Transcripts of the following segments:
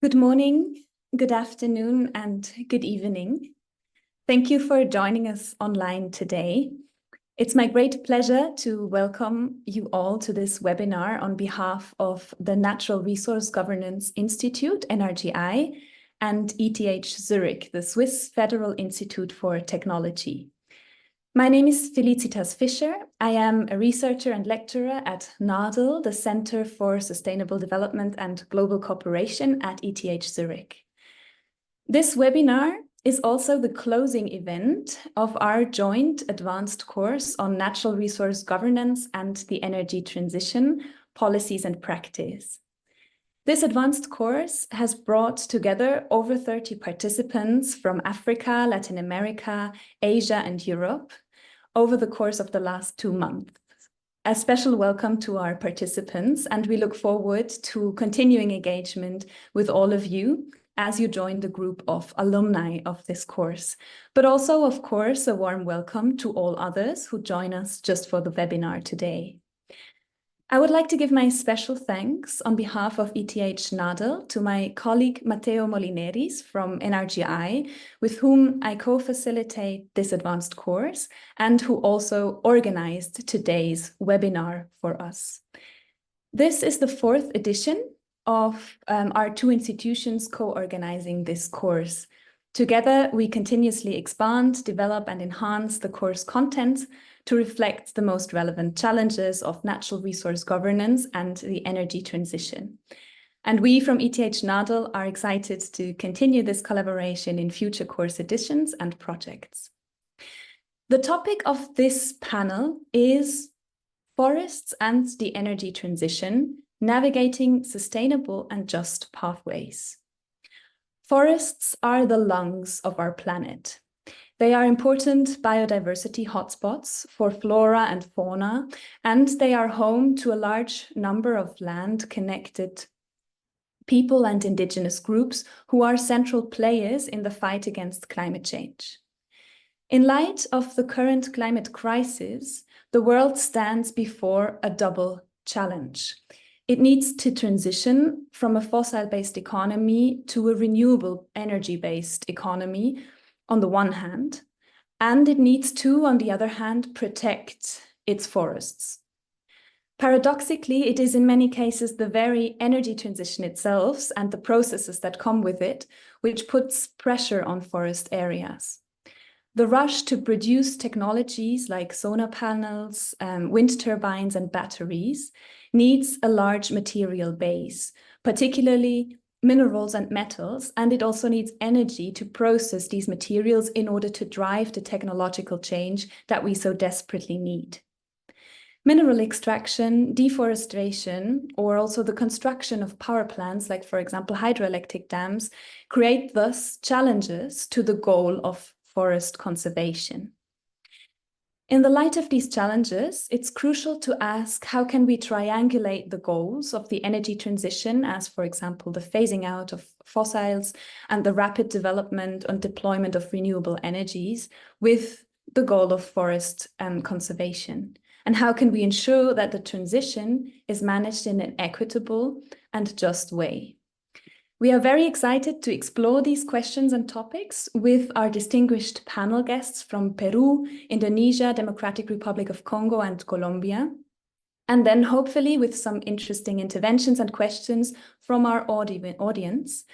Good morning, good afternoon, and good evening. Thank you for joining us online today. It's my great pleasure to welcome you all to this webinar on behalf of the Natural Resource Governance Institute, NRGI, and ETH Zurich, the Swiss Federal Institute for Technology. My name is Felicitas Fischer. I am a researcher and lecturer at NADL, the Center for Sustainable Development and Global Cooperation at ETH Zurich. This webinar is also the closing event of our joint advanced course on natural resource governance and the energy transition, policies and practice. This advanced course has brought together over 30 participants from Africa, Latin America, Asia, and Europe over the course of the last 2 months. A special welcome to our participants, and we look forward to continuing engagement with all of you as you join the group of alumni of this course, but also, of course, a warm welcome to all others who join us just for the webinar today. I would like to give my special thanks on behalf of ETH NADL to my colleague Matteo Molineris from NRGI, with whom I co-facilitate this advanced course and who also organized today's webinar for us. This is the 4th edition of our 2 institutions co-organizing this course. Together, we continuously expand, develop, and enhance the course content to reflect the most relevant challenges of natural resource governance and the energy transition. And we from ETH NADL are excited to continue this collaboration in future course editions and projects. The topic of this panel is forests and the energy transition, navigating sustainable and just pathways. Forests are the lungs of our planet. They are important biodiversity hotspots for flora and fauna, and they are home to a large number of land-connected people and indigenous groups who are central players in the fight against climate change. In light of the current climate crisis, the world stands before a double challenge. It needs to transition from a fossil-based economy to a renewable energy-based economy on the one hand, and it needs to, on the other hand, protect its forests. Paradoxically, it is in many cases the very energy transition itself and the processes that come with it which puts pressure on forest areas. The rush to produce technologies like solar panels, wind turbines, and batteries needs a large material base, particularly minerals and metals, and it also needs energy to process these materials in order to drive the technological change that we so desperately need. Mineral extraction, deforestation, or also the construction of power plants, like for example hydroelectric dams, create thus challenges to the goal of forest conservation. In the light of these challenges, it's crucial to ask how can we triangulate the goals of the energy transition, as for example the phasing out of fossils and the rapid development and deployment of renewable energies, with the goal of forest conservation? And how can we ensure that the transition is managed in an equitable and just way? We are very excited to explore these questions and topics with our distinguished panel guests from Peru, Indonesia, Democratic Republic of Congo, and Colombia. And then hopefully with some interesting interventions and questions from our audience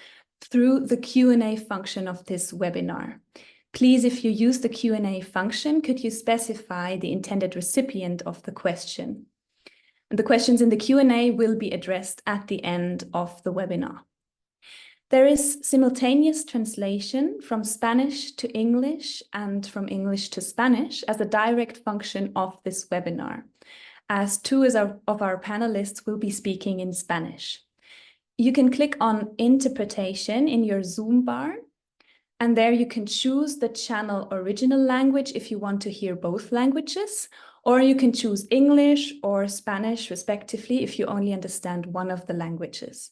through the Q&A function of this webinar. Please, if you use the Q&A function, could you specify the intended recipient of the question? And the questions in the Q&A will be addressed at the end of the webinar. There is simultaneous translation from Spanish to English and from English to Spanish as a direct function of this webinar, as 2 of our panelists will be speaking in Spanish. You can click on Interpretation in your Zoom bar, and there you can choose the channel original language if you want to hear both languages, or you can choose English or Spanish respectively if you only understand one of the languages.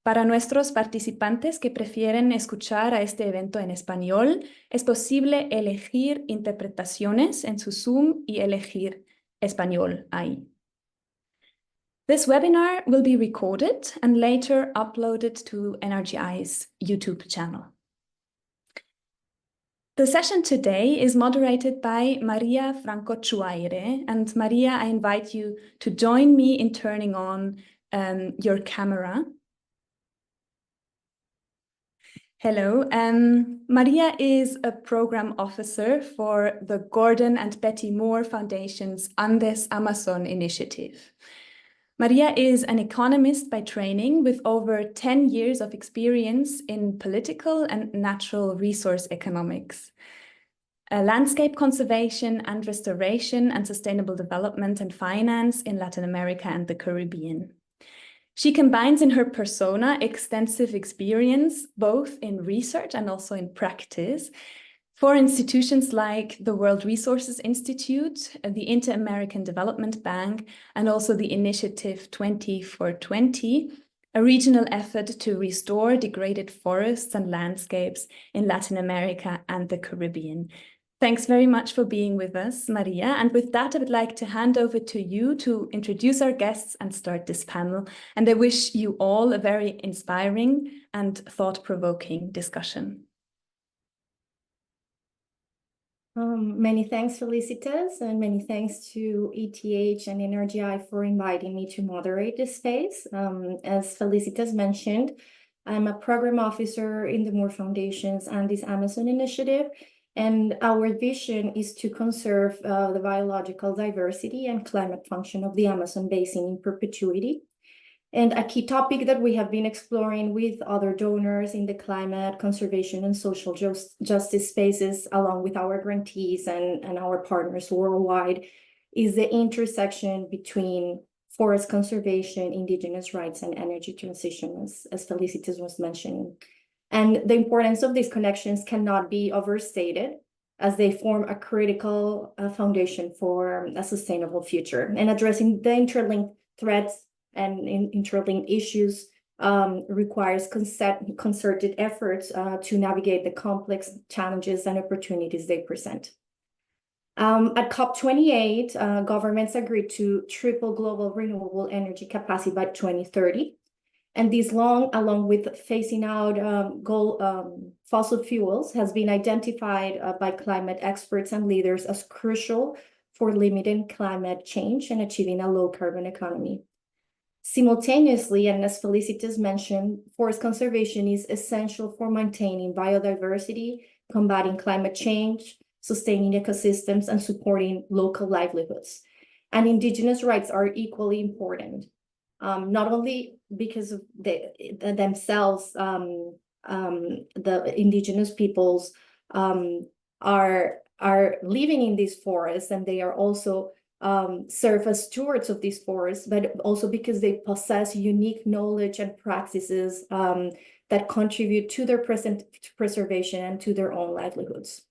Para nuestros participantes que prefieren escuchar a este evento en español, es posible elegir interpretaciones en su Zoom y elegir español ahí. This webinar will be recorded and later uploaded to NRGI's YouTube channel. The session today is moderated by Maria Franco Chuaire. And Maria, I invite you to join me in turning on your camera. Hello, Maria is a program officer for the Gordon and Betty Moore Foundation's Andes Amazon initiative. Maria is an economist by training with over 10 years of experience in political and natural resource economics, landscape conservation and restoration and sustainable development and finance in Latin America and the Caribbean. She combines in her persona extensive experience, both in research and also in practice, for institutions like the World Resources Institute, the Inter-American Development Bank, and also the Initiative 20 for 20, a regional effort to restore degraded forests and landscapes in Latin America and the Caribbean. Thanks very much for being with us, Maria. And with that, I would like to hand over to you to introduce our guests and start this panel. And I wish you all a very inspiring and thought-provoking discussion. Many thanks, Felicitas, and many thanks to ETH and NRGI for inviting me to moderate this space. As Felicitas mentioned, I'm a program officer in the Moore Foundation's Andes Amazon initiative, and our vision is to conserve the biological diversity and climate function of the Amazon basin in perpetuity. And a key topic that we have been exploring with other donors in the climate, conservation, and social justice spaces, along with our grantees and our partners worldwide, is the intersection between forest conservation, indigenous rights, and energy transition, as Felicitas was mentioning. And the importance of these connections cannot be overstated, as they form a critical foundation for a sustainable future. And addressing the interlinked threats and interlinked issues requires concerted efforts to navigate the complex challenges and opportunities they present. At COP28, governments agreed to triple global renewable energy capacity by 2030. And this along with phasing out fossil fuels, has been identified by climate experts and leaders as crucial for limiting climate change and achieving a low-carbon economy. Simultaneously, and as Felicitas mentioned, forest conservation is essential for maintaining biodiversity, combating climate change, sustaining ecosystems, and supporting local livelihoods. And indigenous rights are equally important, not only because of themselves, the indigenous peoples are living in these forests, and they are also serve as stewards of these forests, but also because they possess unique knowledge and practices that contribute to their present preservation and to their own livelihoods.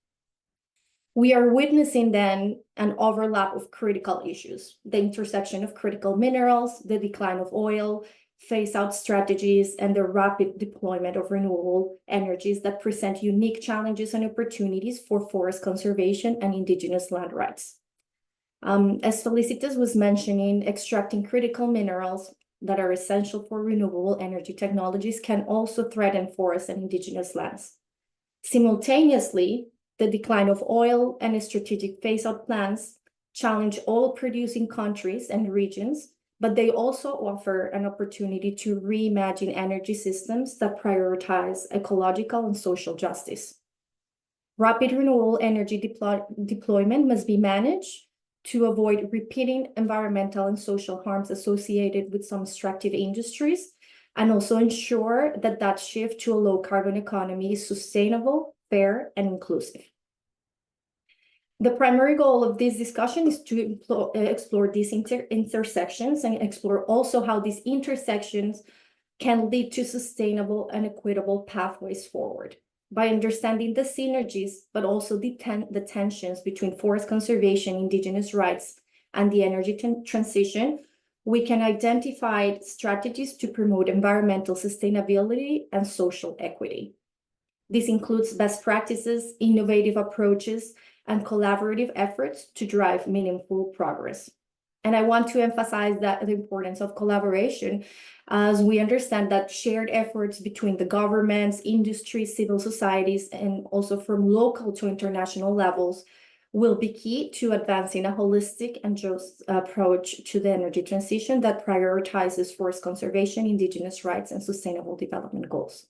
We are witnessing then an overlap of critical issues: the intersection of critical minerals, the decline of oil, phase-out strategies, and the rapid deployment of renewable energies that present unique challenges and opportunities for forest conservation and indigenous land rights. As Felicitas was mentioning, extracting critical minerals that are essential for renewable energy technologies can also threaten forests and indigenous lands. Simultaneously, the decline of oil and strategic phase-out plans challenge oil-producing countries and regions, but they also offer an opportunity to reimagine energy systems that prioritize ecological and social justice. Rapid renewable energy deployment must be managed to avoid repeating environmental and social harms associated with some extractive industries, and also ensure that that shift to a low-carbon economy is sustainable, fair, and inclusive. The primary goal of this discussion is to explore these intersections and explore also how these intersections can lead to sustainable and equitable pathways forward. By understanding the synergies, but also the tensions between forest conservation, indigenous rights, and the energy transition, we can identify strategies to promote environmental sustainability and social equity. This includes best practices, innovative approaches, and collaborative efforts to drive meaningful progress. And I want to emphasize that the importance of collaboration, as we understand that shared efforts between the governments, industry, civil societies, and also from local to international levels will be key to advancing a holistic and just approach to the energy transition that prioritizes forest conservation, indigenous rights, and sustainable development goals.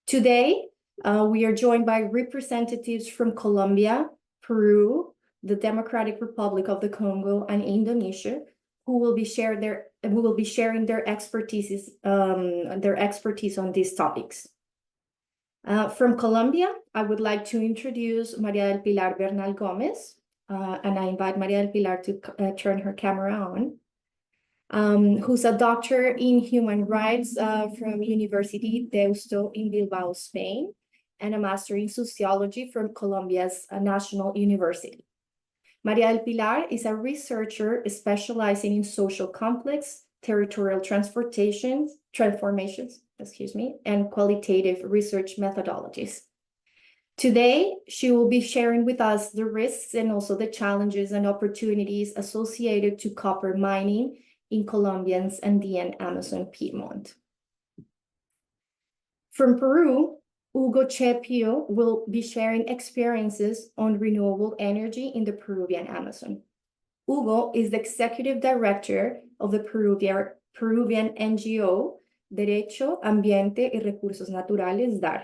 Today, we are joined by representatives from Colombia, Peru, the Democratic Republic of the Congo, and Indonesia, who will be sharing their expertise on these topics. From Colombia, I would like to introduce Maria del Pilar Bernal Gomez, and I invite Maria del Pilar to turn her camera on, who's a doctor in human rights from University Deusto in Bilbao, Spain, and a master in sociology from Colombia's National University. Maria del Pilar is a researcher specializing in social complex, territorial transformations, and qualitative research methodologies. Today, she will be sharing with us the risks and also the challenges and opportunities associated to copper mining in Colombia's Andean Amazon Piedmont. From Peru, Hugo Chepio will be sharing experiences on renewable energy in the Peruvian Amazon. Hugo is the executive director of the Peruvian NGO Derecho, Ambiente y Recursos Naturales, DAR.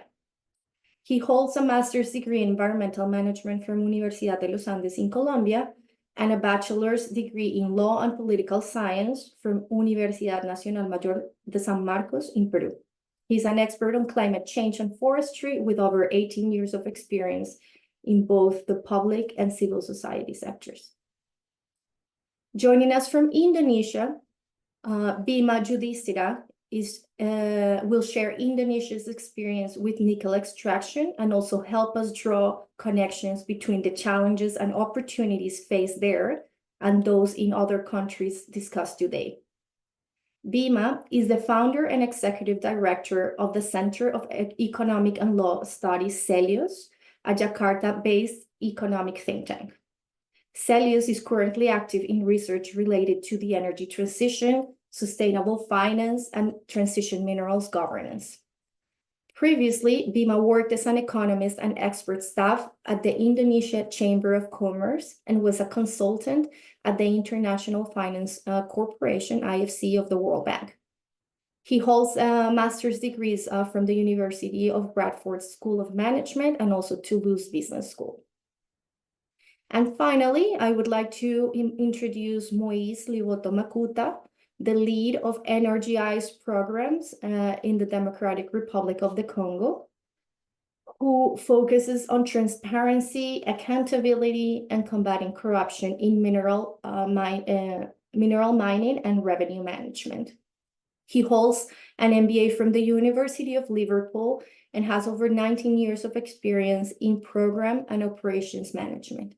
He holds a master's degree in environmental management from Universidad de los Andes in Colombia and a bachelor's degree in law and political science from Universidad Nacional Mayor de San Marcos in Peru. He's an expert on climate change and forestry with over 18 years of experience in both the public and civil society sectors. Joining us from Indonesia, Bima Yudhistira will share Indonesia's experience with nickel extraction and also help us draw connections between the challenges and opportunities faced there and those in other countries discussed today. Bima is the founder and executive director of the Center of Economic and Law Studies, CELIOS, a Jakarta-based economic think tank. CELIOS is currently active in research related to the energy transition, sustainable finance, and transition minerals governance. Previously, Bima worked as an economist and expert staff at the Indonesia Chamber of Commerce and was a consultant at the International Finance Corporation, IFC, of the World Bank. He holds master's degrees from the University of Bradford School of Management and also Toulouse Business School. And finally, I would like to introduce Moise Liwoto Makuta, the lead of Energize programs in the Democratic Republic of the Congo, who focuses on transparency, accountability, and combating corruption in mineral mining and revenue management. He holds an MBA from the University of Liverpool and has over 19 years of experience in program and operations management.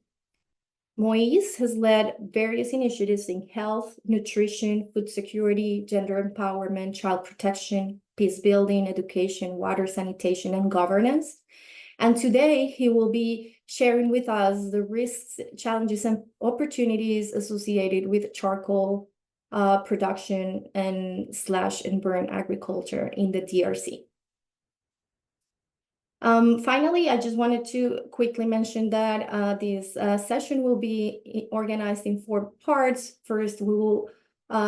Moise has led various initiatives in health, nutrition, food security, gender empowerment, child protection, peace building, education, water sanitation, and governance. And today he will be sharing with us the risks, challenges, and opportunities associated with charcoal production and slash and burn agriculture in the DRC. Finally, I just wanted to quickly mention that this session will be organized in 4 parts. First, we will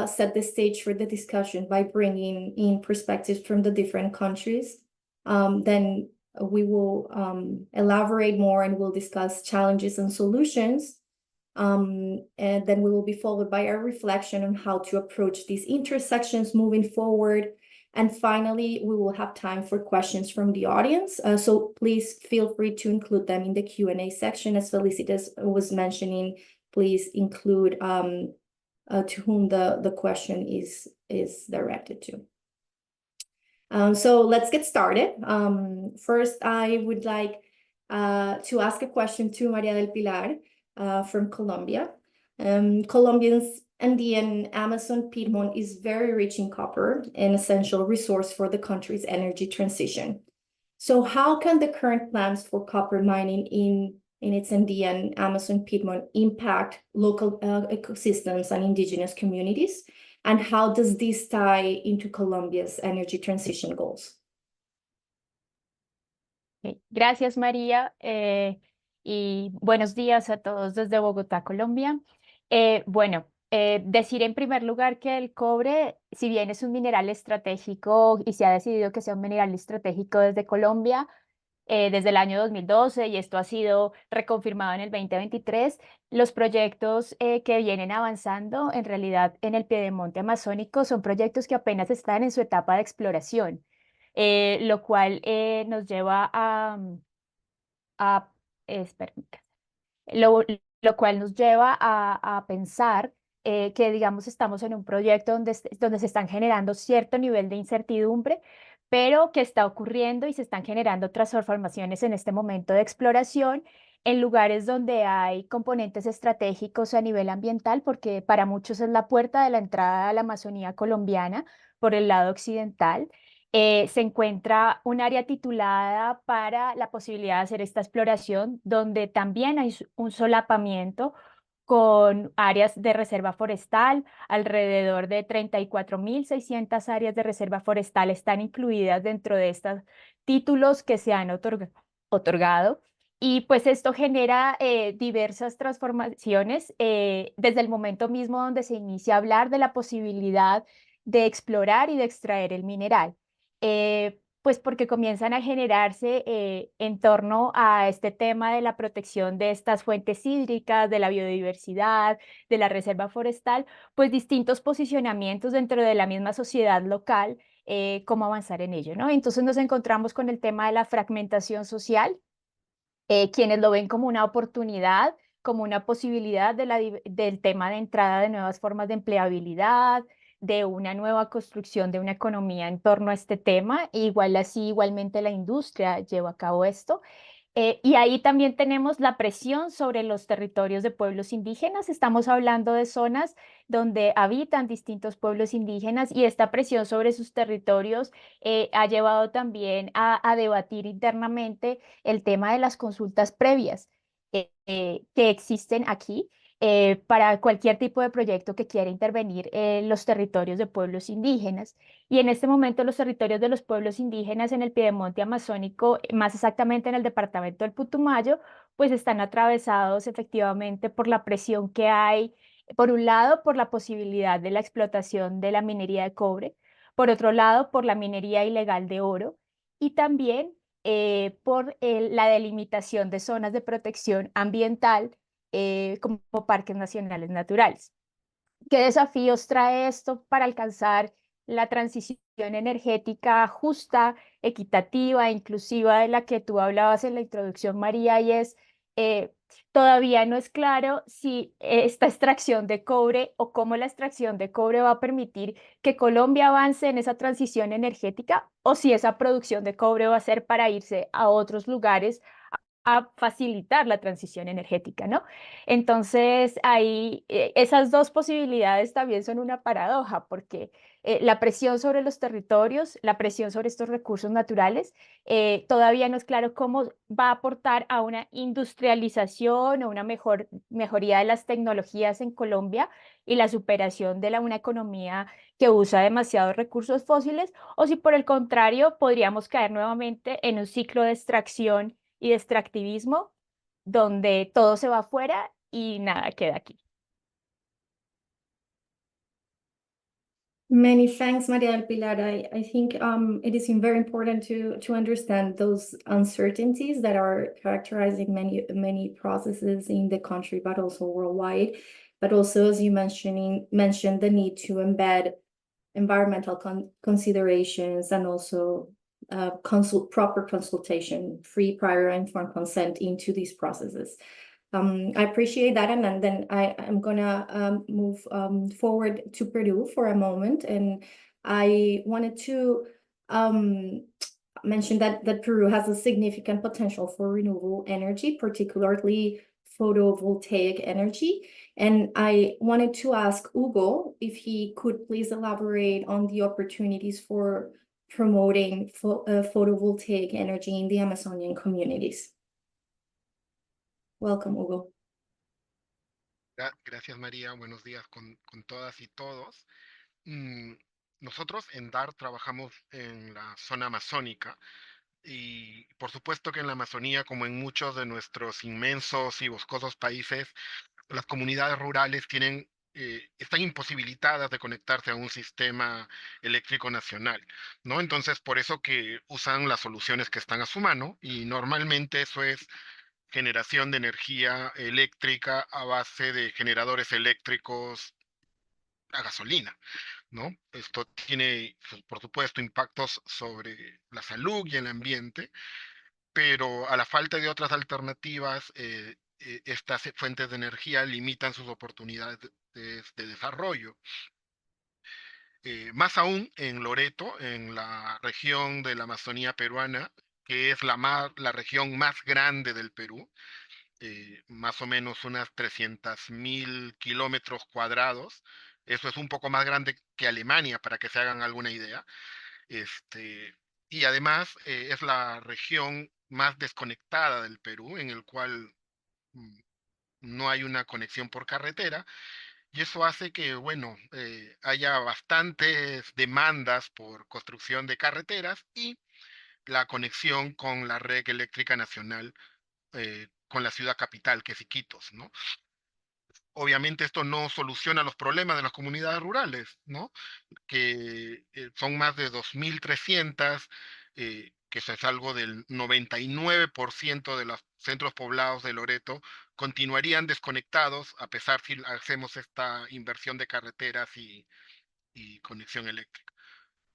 set the stage for the discussion by bringing in perspectives from the different countries. Then we will elaborate more and we'll discuss challenges and solutions. And then we will be followed by a reflection on how to approach these intersections moving forward. And finally, we will have time for questions from the audience. So please feel free to include them in the Q&A section. As Felicitas was mentioning, please include to whom the question is directed to. So let's get started. First, I would like to ask a question to Maria del Pilar from Colombia. Colombians Andean Amazon Piedmont is very rich in copper, an essential resource for the country's energy transition. So how can the current plans for copper mining in in its Andean Amazon Piedmont impact local ecosystems and indigenous communities? And how does this tie into Colombia's energy transition goals? Gracias, María, y buenos días a todos desde Bogotá, Colombia. Decir en primer lugar que el cobre, si bien es un mineral estratégico y se ha decidido que sea un mineral estratégico desde Colombia, desde el año 2012, y esto ha sido reconfirmado en el 2023, los proyectos que vienen avanzando en realidad en el piedemonte amazónico son proyectos que apenas están en su etapa de exploración, lo cual nos lleva a permítame, lo, lo cual nos lleva a pensar que, digamos, estamos en un proyecto donde se están generando cierto nivel de incertidumbre, pero que está ocurriendo y se están generando transformaciones en este momento de exploración en lugares donde hay componentes estratégicos a nivel ambiental, porque para muchos es la puerta de la entrada a la Amazonía colombiana por el lado occidental. Se encuentra un área titulada para la posibilidad de hacer esta exploración, donde también hay un solapamiento con áreas de reserva forestal. Alrededor de 34.600 áreas de reserva forestal están incluidas dentro de estos títulos que se han otorgado. Y pues esto genera diversas transformaciones desde el momento mismo donde se inicia a hablar de la posibilidad de explorar y de extraer el mineral. Pues porque comienzan a generarse en torno a este tema de la protección de estas fuentes hídricas, de la biodiversidad, de la reserva forestal, pues distintos posicionamientos dentro de la misma sociedad local, cómo avanzar en ello, ¿no? Entonces nos encontramos con el tema de la fragmentación social, quienes lo ven como una oportunidad, como una posibilidad del tema de entrada de nuevas formas de empleabilidad, de una nueva construcción de una economía en torno a este tema. Igual así, igualmente la industria lleva a cabo esto. Y ahí también tenemos la presión sobre los territorios de pueblos indígenas. Estamos hablando de zonas donde habitan distintos pueblos indígenas, y esta presión sobre sus territorios ha llevado también a debatir internamente el tema de las consultas previas que existen aquí para cualquier tipo de proyecto que quiera intervenir en los territorios de pueblos indígenas. Y en este momento los territorios de los pueblos indígenas en el piedemonte amazónico, más exactamente en el departamento del Putumayo, pues están atravesados efectivamente por la presión que hay, por un lado, por la posibilidad de la explotación de la minería de cobre, por otro lado, por la minería ilegal de oro, y también por la delimitación de zonas de protección ambiental como parques nacionales naturales. ¿Qué desafíos trae esto para alcanzar la transición energética justa, equitativa, inclusiva de la que tú hablabas en la introducción, María? Y es, eh, todavía no es claro si esta extracción de cobre o cómo la extracción de cobre va a permitir que Colombia avance en esa transición energética, o si esa producción de cobre va a ser para irse a otros lugares a facilitar la transición energética, ¿no? Entonces, ahí esas dos posibilidades también son una paradoja, porque la presión sobre los territorios, la presión sobre estos recursos naturales, todavía no es claro cómo va a aportar a una industrialización o una mejoría de las tecnologías en Colombia y la superación de una economía que usa demasiados recursos fósiles, o si por el contrario podríamos caer nuevamente en un ciclo de extracción y de extractivismo donde todo se va afuera y nada queda aquí. Many thanks, Maria del Pilar. I think it is very important to understand those uncertainties that are characterizing many processes in the country, but also worldwide. But also, as you mentioned the need to embed environmental considerations and also proper consultation, free, prior, informed consent into these processes. I appreciate that, and then I am gonna move forward to Peru for a moment, and I wanted to mention that Peru has a significant potential for renewable energy, particularly photovoltaic energy. And I wanted to ask Hugo if he could please elaborate on the opportunities for promoting photovoltaic energy in the Amazonian communities. Welcome, Hugo. Gracias, María. Buenos días con todas y todos. Nosotros en DAR trabajamos en la zona amazónica y por supuesto que en la Amazonía, como en muchos de nuestros inmensos y boscosos países, las comunidades rurales están imposibilitadas de conectarse a un sistema eléctrico nacional, ¿no? Entonces, por eso que usan las soluciones que están a su mano y normalmente eso es generación de energía eléctrica a base de generadores eléctricos a gasolina, ¿no? Esto tiene, pues, por supuesto, impactos sobre la salud y el ambiente, pero a la falta de otras alternativas, estas fuentes de energía limitan sus oportunidades de desarrollo. Más aún en Loreto, en la región de la Amazonía peruana, que es la región más grande del Perú, más o menos unas 300.000 kilómetros cuadrados. Eso es un poco más grande que Alemania, para que se hagan alguna idea. Y además es la región más desconectada del Perú, en el cual no hay una conexión por carretera. Y eso hace que, bueno, haya bastantes demandas por construcción de carreteras y la conexión con la red eléctrica nacional, con la ciudad capital, que es Iquitos, ¿no? Obviamente esto no soluciona los problemas de las comunidades rurales, ¿no? Que son más de 2.300, que eso es algo del 99% de los centros poblados de Loreto, continuarían desconectados a pesar si hacemos esta inversión de carreteras y conexión eléctrica.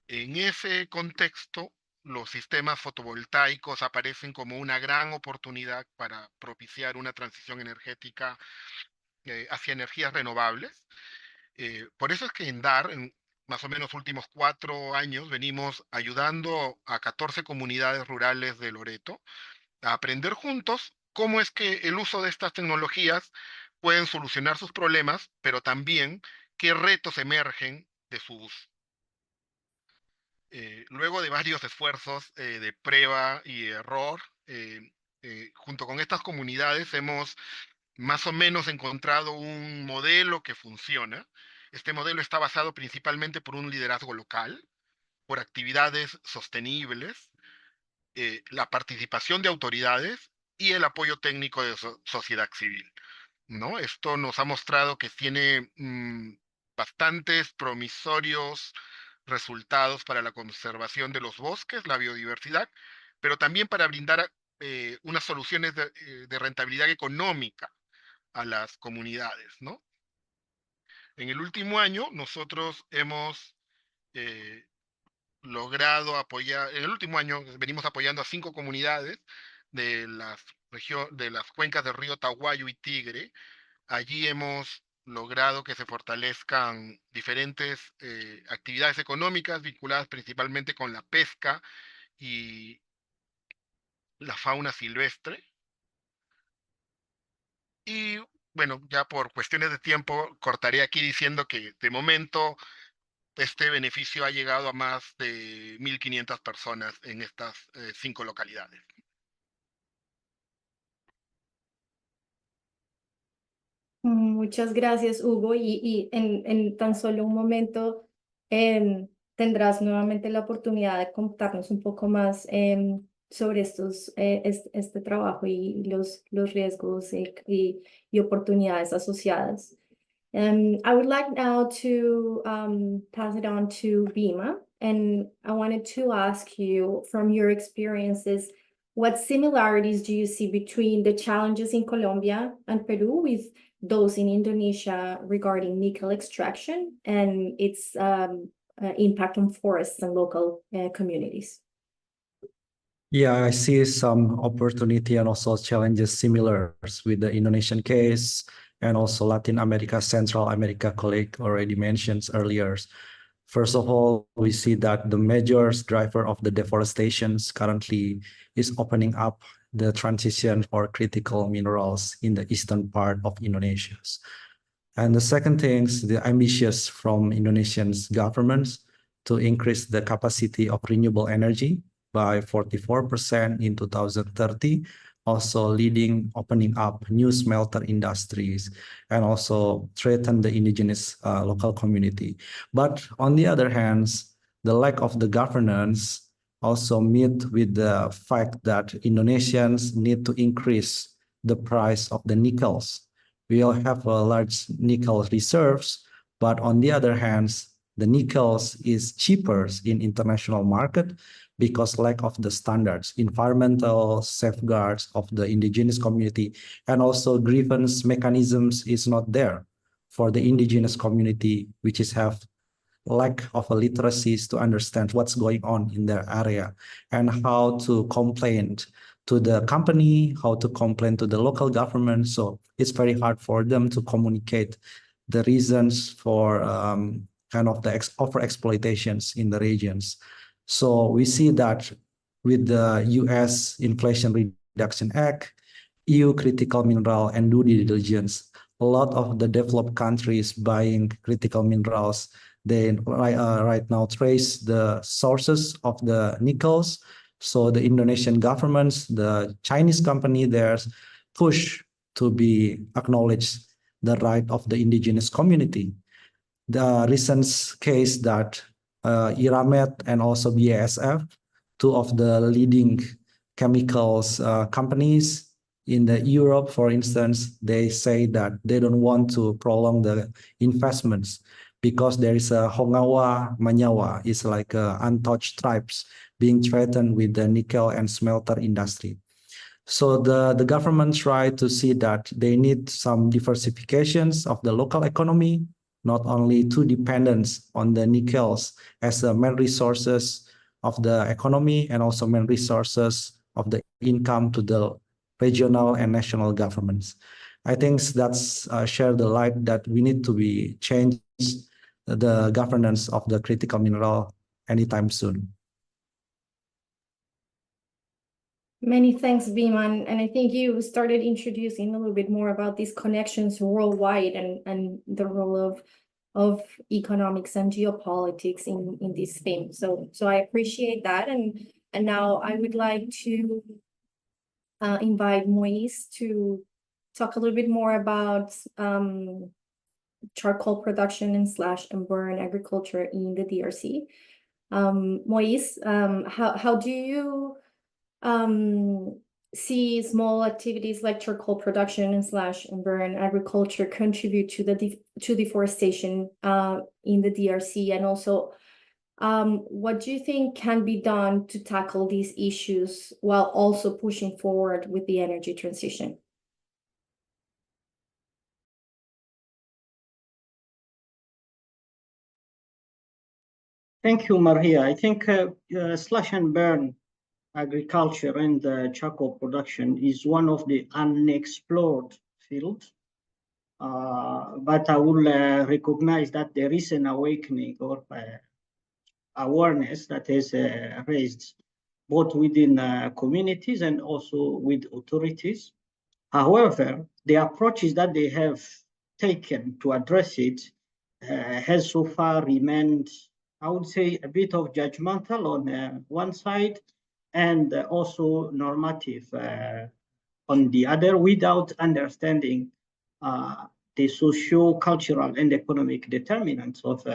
En ese contexto, los sistemas fotovoltaicos aparecen como una gran oportunidad para propiciar una transición energética hacia energías renovables. Por eso es que en DAR, en más o menos últimos 4 años, venimos ayudando a 14 comunidades rurales de Loreto a aprender juntos cómo es que el uso de estas tecnologías pueden solucionar sus problemas, pero también qué retos emergen de su uso. Luego de varios esfuerzos de prueba y error, junto con estas comunidades hemos más o menos encontrado un modelo que funciona. Este modelo está basado principalmente por un liderazgo local, por actividades sostenibles, la participación de autoridades y el apoyo técnico de sociedad civil, ¿no? Esto nos ha mostrado que tiene bastantes promisorios resultados para la conservación de los bosques, la biodiversidad, pero también para brindar unas soluciones de rentabilidad económica a las comunidades, ¿no? En el último año nosotros hemos logrado apoyar, en el último año venimos apoyando a 5 comunidades de las cuencas del río Taguayo y Tigre. Allí hemos logrado que se fortalezcan diferentes actividades económicas vinculadas principalmente con la pesca y la fauna silvestre. Y bueno, ya por cuestiones de tiempo cortaré aquí diciendo que de momento este beneficio ha llegado a más de 1.500 personas en estas 5 localidades. Muchas gracias, Hugo. Y en tan solo un momento tendrás nuevamente la oportunidad de contarnos un poco más sobre este trabajo y los riesgos y oportunidades asociadas. I would like now to pass it on to Bima, and I wanted to ask you, from your experiences, what similarities do you see between the challenges in Colombia and Peru with those in Indonesia regarding nickel extraction and its impact on forests and local communities? Yeah, I see some opportunity and also challenges similar with the Indonesian case and also Latin America, Central America colleague already mentioned earlier. First of all, we see that the major driver of the deforestation currently is opening up the transition for critical minerals in the eastern part of Indonesia. And the second thing is the ambitious from Indonesian governments to increase the capacity of renewable energy by 44% in 2030 also leading, opening up new smelter industries, and also threaten the indigenous local community. But on the other hand, the lack of the governance also meet with the fact that Indonesians need to increase the price of the nickels. We all have a large nickel reserves, but on the other hand, the nickels is cheaper in international market because lack of the standards, environmental safeguards of the indigenous community, and also grievance mechanisms is not there for the indigenous community, which is have lack of a literacies to understand what's going on in their area and how to complain to the company, how to complain to the local government. So it's very hard for them to communicate the reasons for kind of the over exploitations in the regions. So we see that with the US Inflation Reduction Act, EU critical mineral and due diligence, a lot of the developed countries buying critical minerals, they right now trace the sources of the nickels. So the Indonesian governments, the Chinese company, there's push to be acknowledged the right of the indigenous community. The recent case that Eramet and also BASF, two of the leading chemicals companies in the Europe, for instance, they say that they don't want to prolong the investments because there is a Hongawa Manyawa, is like untouched tribes being threatened with the nickel and smelter industry. So the government tried to see that they need some diversifications of the local economy, not only too dependent on the nickels as the main resources of the economy and also main resources of the income to the regional and national governments. I think that's share the light that we need to be changed the governance of the critical mineral anytime soon. Many thanks, Biman. And I think you started introducing a little bit more about these connections worldwide and the role of economics and geopolitics in this theme. So I appreciate that. And now I would like to invite Moise to talk a little bit more about charcoal production and burn agriculture in the DRC. Moise, how do you see small activities like charcoal production and burn agriculture contribute to deforestation in the DRC? And also, what do you think can be done to tackle these issues while also pushing forward with the energy transition? Thank you, Maria. I think slash and burn agriculture and charcoal production is one of the unexplored fields. But I will recognize that there is an awakening or awareness that is raised both within communities and also with authorities. However, the approaches that they have taken to address it has so far remained, I would say, a bit of judgmental on one side and also normative on the other, without understanding the socio-cultural and economic determinants of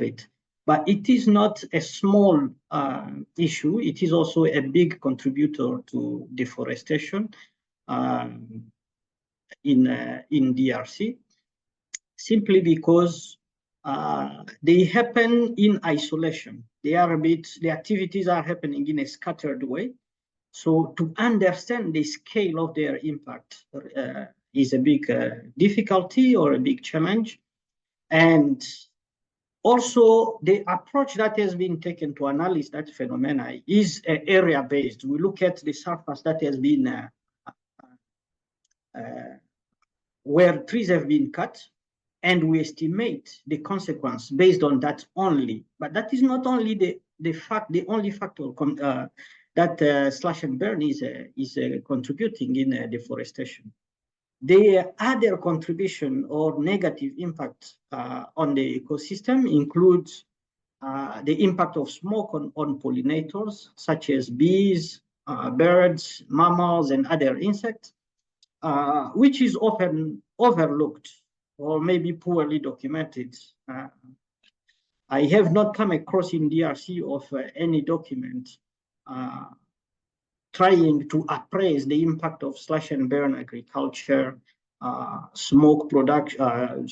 it. But it is not a small issue. It is also a big contributor to deforestation in DRC, simply because they happen in isolation. The activities are happening in a scattered way. So to understand the scale of their impact is a big difficulty or a big challenge. And also, the approach that has been taken to analyze that phenomena is area-based. We look at the surface that has been where trees have been cut, and we estimate the consequence based on that only. But that is not only the only factor that slash and burn is contributing in deforestation. The other contribution or negative impact on the ecosystem includes the impact of smoke on pollinators, such as bees, birds, mammals, and other insects, which is often overlooked or maybe poorly documented. I have not come across in DRC of any document trying to appraise the impact of slash and burn agriculture, smoke production,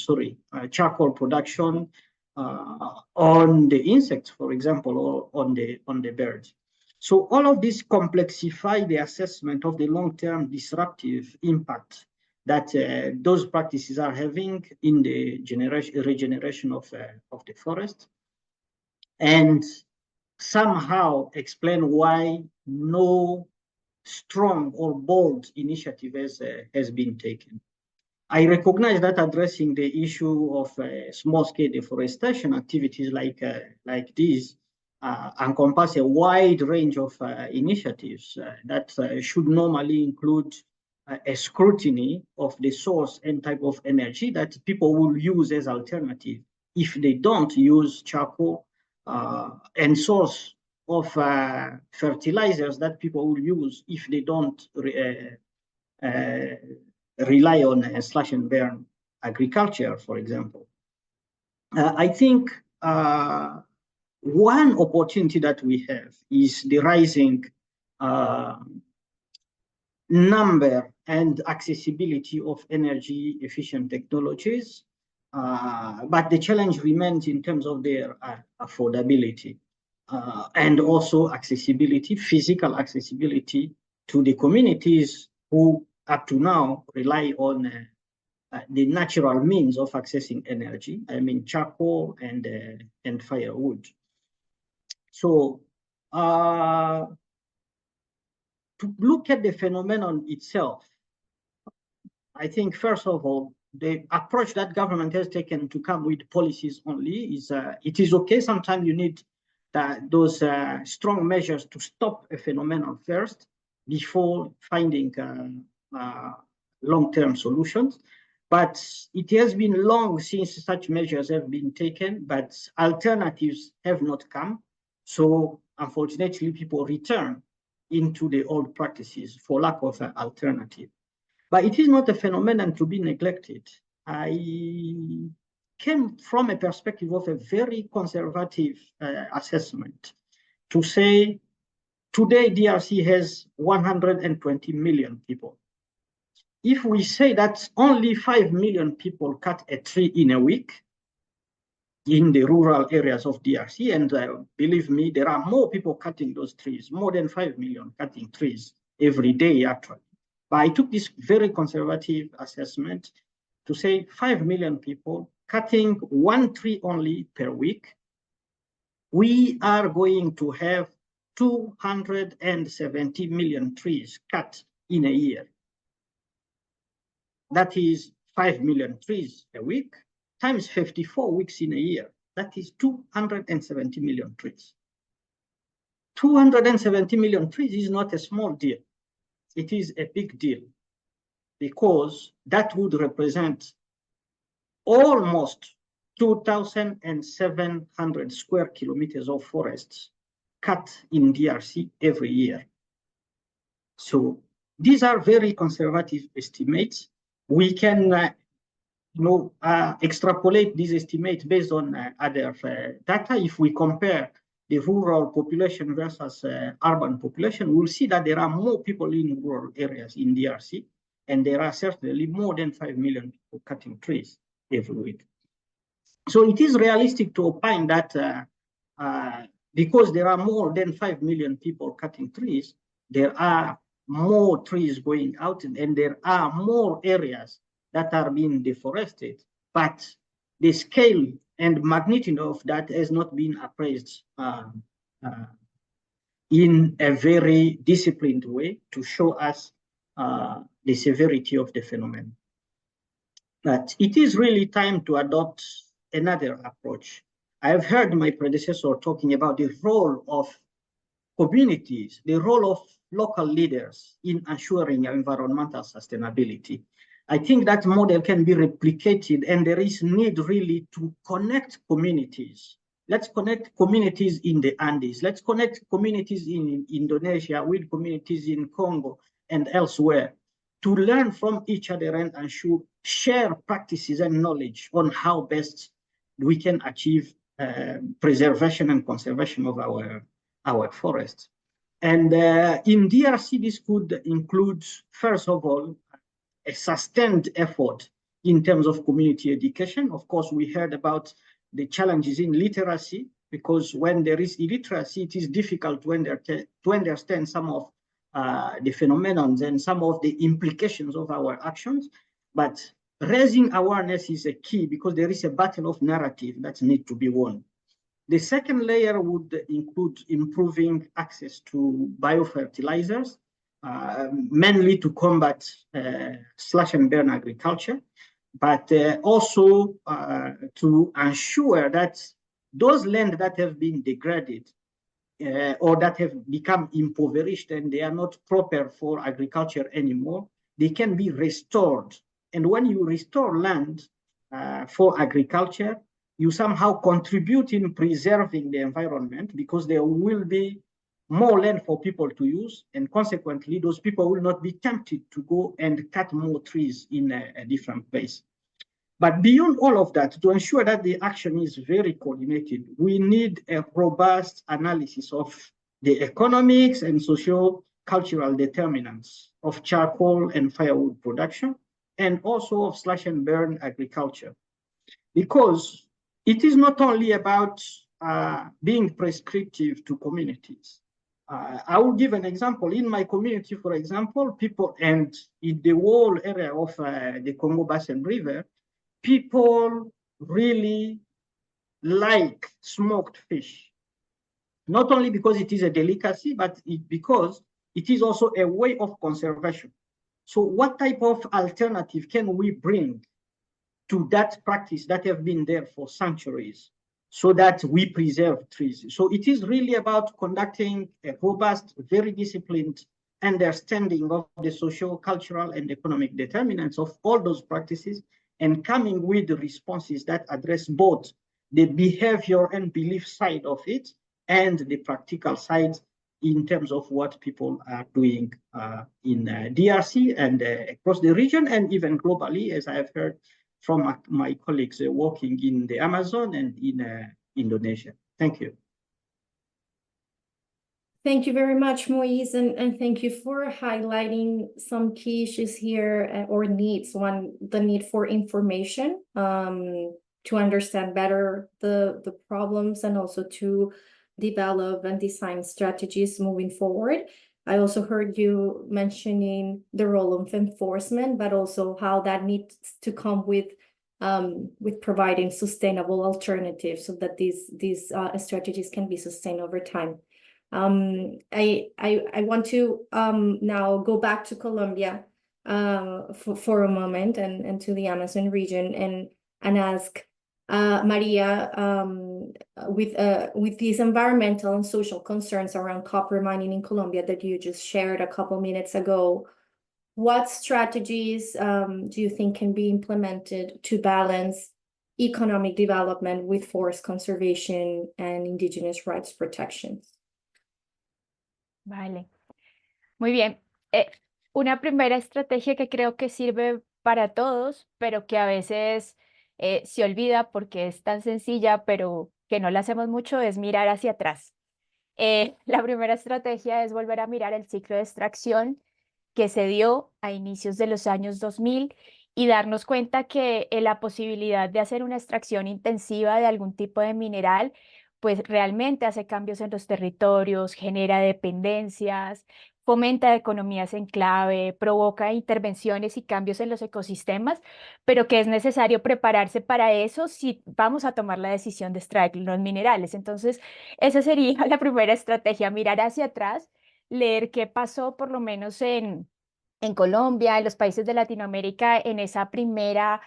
charcoal production on the insects, for example, or on the birds. So all of this complexify the assessment of the long-term disruptive impact that those practices are having in the regeneration of the forest, and somehow explain why no strong or bold initiative has been taken. I recognize that addressing the issue of small-scale deforestation activities like these encompass a wide range of initiatives that should normally include a scrutiny of the source and type of energy that people will use as alternative if they don't use charcoal, and source of fertilizers that people will use if they don't rely on slash and burn agriculture, for example. I think one opportunity that we have is the rising number and accessibility of energy efficient technologies, but the challenge remains in terms of their affordability and also accessibility, physical accessibility to the communities who up to now rely on the natural means of accessing energy, I mean charcoal and firewood. So to look at the phenomenon itself, I think first of all, the approach that government has taken to come with policies only is, it is okay, sometimes you need those strong measures to stop a phenomenon first before finding long-term solutions. But it has been long since such measures have been taken, but alternatives have not come. So unfortunately, people return into the old practices for lack of an alternative. But it is not a phenomenon to be neglected. I came from a perspective of a very conservative assessment to say today DRC has 120 million people. If we say that only 5 million people cut a tree in a week in the rural areas of DRC, and believe me, there are more people cutting those trees, more than 5 million cutting trees every day actually. But I took this very conservative assessment to say 5 million people cutting one tree only per week. We are going to have 270 million trees cut in a year. That is 5 million trees a week times 54 weeks in a year. That is 270 million trees. 270 million trees is not a small deal. It is a big deal because that would represent almost 2,700 square kilometers of forests cut in DRC every year. So these are very conservative estimates. We can extrapolate these estimates based on other data. If we compare the rural population versus urban population, we'll see that there are more people in rural areas in DRC, and there are certainly more than 5 million people cutting trees every week. So it is realistic to opine that because there are more than 5 million people cutting trees, there are more trees going out, and there are more areas that are being deforested, but the scale and magnitude of that has not been appraised in a very disciplined way to show us the severity of the phenomenon. But it is really time to adopt another approach. I have heard my predecessor talking about the role of communities, the role of local leaders in ensuring environmental sustainability. I think that model can be replicated, and there is need really to connect communities Let's connect communities in the Andes. Let's connect communities in Indonesia with communities in Congo and elsewhere to learn from each other and share practices and knowledge on how best we can achieve preservation and conservation of our forests. And in DRC, this could include, first of all, a sustained effort in terms of community education. Of course, we heard about the challenges in literacy, because when there is illiteracy, it is difficult to understand some of the phenomena and some of the implications of our actions. But raising awareness is a key, because there is a battle of narrative that needs to be won. The second layer would include improving access to biofertilizers, mainly to combat slash and burn agriculture, but also to ensure that those lands that have been degraded or that have become impoverished and they are not proper for agriculture anymore, they can be restored. And when you restore land for agriculture, you somehow contribute in preserving the environment, because there will be more land for people to use, and consequently, those people will not be tempted to go and cut more trees in a different place. But beyond all of that, to ensure that the action is very coordinated, we need a robust analysis of the economics and socio-cultural determinants of charcoal and firewood production, and also of slash and burn agriculture. Because it is not only about being prescriptive to communities. I will give an example. In my community, for example, people, and in the whole area of the Congo Basin River, people really like smoked fish. Not only because it is a delicacy, but because it is also a way of conservation. So what type of alternative can we bring to that practice that have been there for centuries, so that we preserve trees? So it is really about conducting a robust, very disciplined understanding of the social, cultural, and economic determinants of all those practices, and coming with the responses that address both the behavior and belief side of it and the practical side in terms of what people are doing in DRC and across the region, and even globally, as I have heard from my colleagues working in the Amazon and in Indonesia. Thank you. Thank you very much, Moise, and thank you for highlighting some key issues here, or needs. One, the need for information to understand better the problems, and also to develop and design strategies moving forward. I also heard you mentioning the role of enforcement, but also how that needs to come with providing sustainable alternatives, so that these strategies can be sustained over time. I want to now go back to Colombia for a moment, and to the Amazon region, and ask Maria, with these environmental and social concerns around copper mining in Colombia that you just shared a couple minutes ago, what strategies do you think can be implemented to balance economic development with forest conservation and indigenous rights protections? Vale, muy bien. Una primera estrategia que creo que sirve para todos, pero que a veces se olvida porque es tan sencilla, pero que no la hacemos mucho, es mirar hacia atrás. La primera estrategia es volver a mirar el ciclo de extracción que se dio a inicios de los años 2000 y darnos cuenta que la posibilidad de hacer una extracción intensiva de algún tipo de mineral pues realmente hace cambios en los territorios, genera dependencias, fomenta economías en clave, provoca intervenciones y cambios en los ecosistemas, pero que es necesario prepararse para eso si vamos a tomar la decisión de extraer los minerales. Entonces, esa sería la primera estrategia, mirar hacia atrás, leer qué pasó por lo menos en Colombia, en los países de Latinoamérica, en esa primera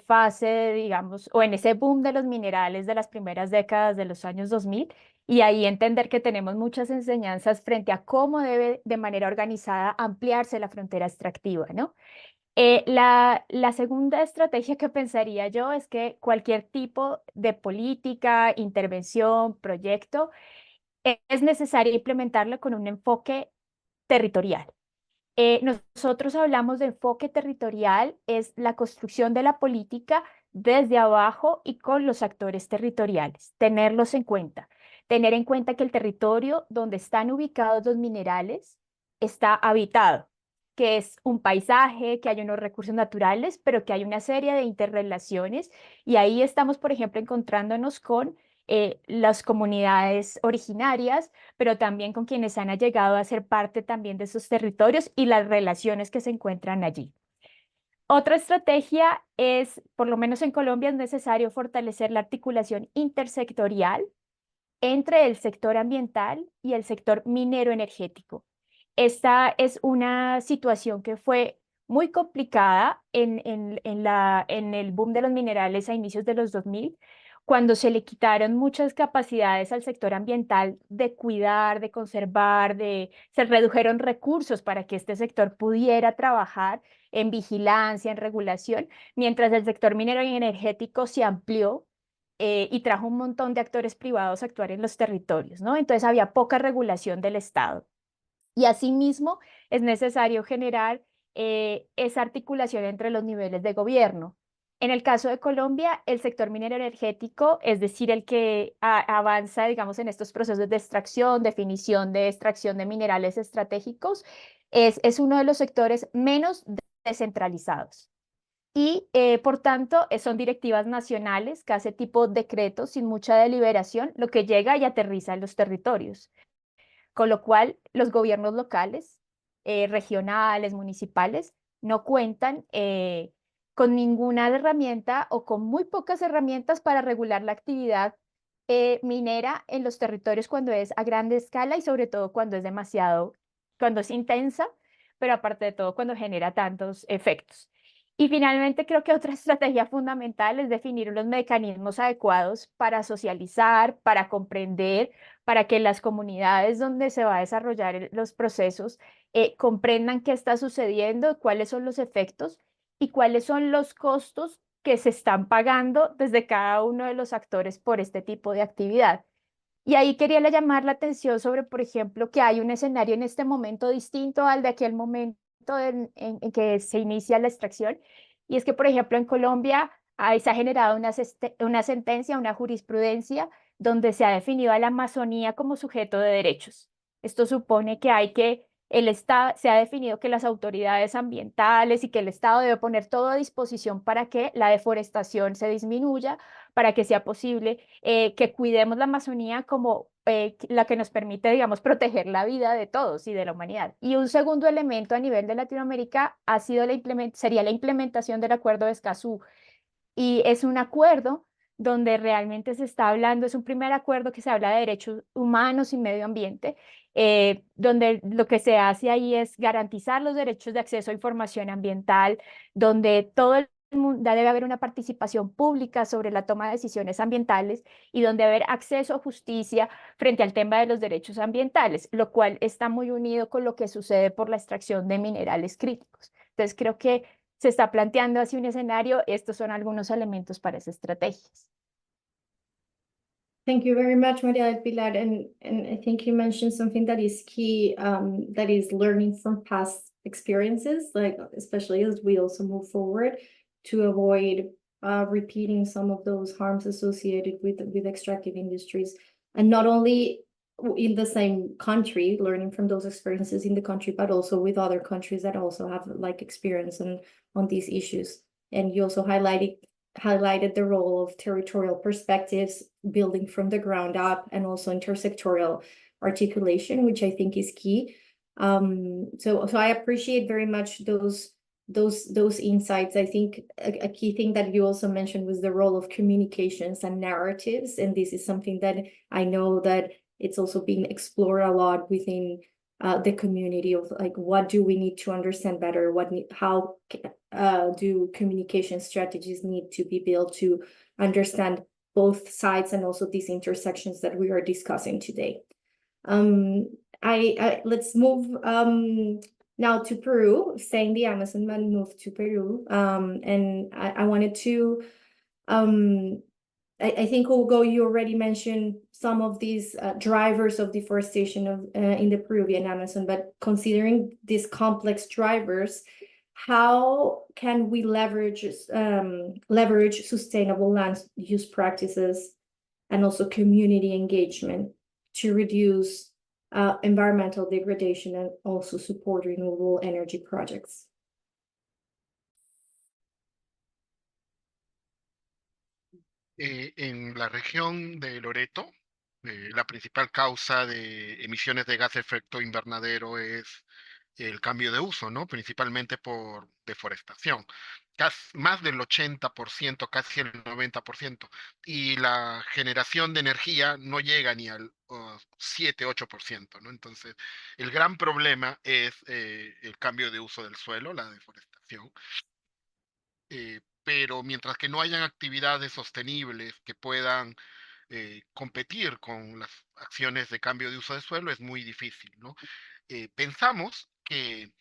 fase, digamos, o en ese boom de los minerales de las primeras décadas de los años 2000, y ahí entender que tenemos muchas enseñanzas frente a cómo debe de manera organizada ampliarse la frontera extractiva, ¿no? La segunda estrategia que pensaría yo es que cualquier tipo de política, intervención, proyecto, es necesario implementarlo con un enfoque territorial. Nosotros hablamos de enfoque territorial, es la construcción de la política desde abajo y con los actores territoriales, tenerlos en cuenta. Tener en cuenta que el territorio donde están ubicados los minerales está habitado, que es un paisaje, que hay unos recursos naturales, pero que hay una serie de interrelaciones y ahí estamos, por ejemplo, encontrándonos con las comunidades originarias, pero también con quienes han llegado a ser parte también de esos territorios y las relaciones que se encuentran allí. Otra estrategia es, por lo menos en Colombia, es necesario fortalecer la articulación intersectorial entre el sector ambiental y el sector minero energético. Esta es una situación que fue muy complicada en el boom de los minerales a inicios de los 2000, cuando se le quitaron muchas capacidades al sector ambiental de cuidar, de conservar, se redujeron recursos para que este sector pudiera trabajar en vigilancia, en regulación, mientras el sector minero y energético se amplió y trajo un montón de actores privados a actuar en los territorios, ¿no? Entonces había poca regulación del Estado. Y asimismo es necesario generar esa articulación entre los niveles de gobierno. En el caso de Colombia, el sector minero energético, es decir, el que avanza, digamos, en estos procesos de extracción, definición de extracción de minerales estratégicos, es uno de los sectores menos descentralizados. Y por tanto, son directivas nacionales, que hace tipo decretos sin mucha deliberación, lo que llega y aterriza en los territorios. Con lo cual, los gobiernos locales, regionales, municipales, no cuentan con ninguna herramienta o con muy pocas herramientas para regular la actividad minera en los territorios cuando es a grande escala y sobre todo cuando cuando es intensa, pero aparte de todo cuando genera tantos efectos. Y finalmente, creo que otra estrategia fundamental es definir los mecanismos adecuados para socializar, para comprender, para que las comunidades donde se va a desarrollar los procesos comprendan qué está sucediendo, cuáles son los efectos y cuáles son los costos que se están pagando desde cada uno de los actores por este tipo de actividad. Y ahí quería llamar la atención sobre, por ejemplo, que hay un escenario en este momento distinto al de aquel momento en que se inicia la extracción. Y es que, por ejemplo, en Colombia se ha generado una sentencia, una jurisprudencia donde se ha definido a la Amazonía como sujeto de derechos. Esto supone que el Estado, se ha definido que las autoridades ambientales y que el Estado debe poner todo a disposición para que la deforestación se disminuya, para que sea posible que cuidemos la Amazonía como la que nos permite, digamos, proteger la vida de todos y de la humanidad. Y un segundo elemento a nivel de Latinoamérica sería la implementación del Acuerdo de Escazú. Y es un acuerdo donde realmente se está hablando, es un primer acuerdo que se habla de derechos humanos y medio ambiente, donde lo que se hace ahí es garantizar los derechos de acceso a información ambiental, donde todo el mundo debe haber una participación pública sobre la toma de decisiones ambientales y donde debe haber acceso a justicia frente al tema de los derechos ambientales, lo cual está muy unido con lo que sucede por la extracción de minerales críticos. Entonces creo que se está planteando así un escenario, estos son algunos elementos para esas estrategias. Thank you very much, Maria del Pilar. And I think you mentioned something that is key, that is learning from past experiences, like especially as we also move forward to avoid repeating some of those harms associated with extractive industries. And not only in the same country, learning from those experiences in the country, but also with other countries that also have like experience on these issues. And you also highlighted the role of territorial perspectives, building from the ground up, and also intersectorial articulation, which I think is key. So I appreciate very much those insights. I think a key thing that you also mentioned was the role of communications and narratives, and this is something that I know that it's also being explored a lot within the community of like, what do we need to understand better? How do communication strategies need to be built to understand both sides and also these intersections that we are discussing today? Let's move now to Peru, stay in the Amazon, but move to Peru. And I wanted to, I think, Hugo, you already mentioned some of these drivers of deforestation in the Peruvian Amazon, but considering these complex drivers, how can we leverage sustainable land use practices and also community engagement to reduce environmental degradation and also support renewable energy projects? En la región de Loreto, la principal causa de emisiones de gas de efecto invernadero es el cambio de uso, ¿no? Principalmente por deforestación. Más del 80%, casi el 90%. Y la generación de energía no llega ni al 7-8%, ¿no? Entonces, el gran problema es el cambio de uso del suelo, la deforestación. Pero mientras que no hayan actividades sostenibles que puedan competir con las acciones de cambio de uso de suelo, es muy difícil, ¿no? Pensamos que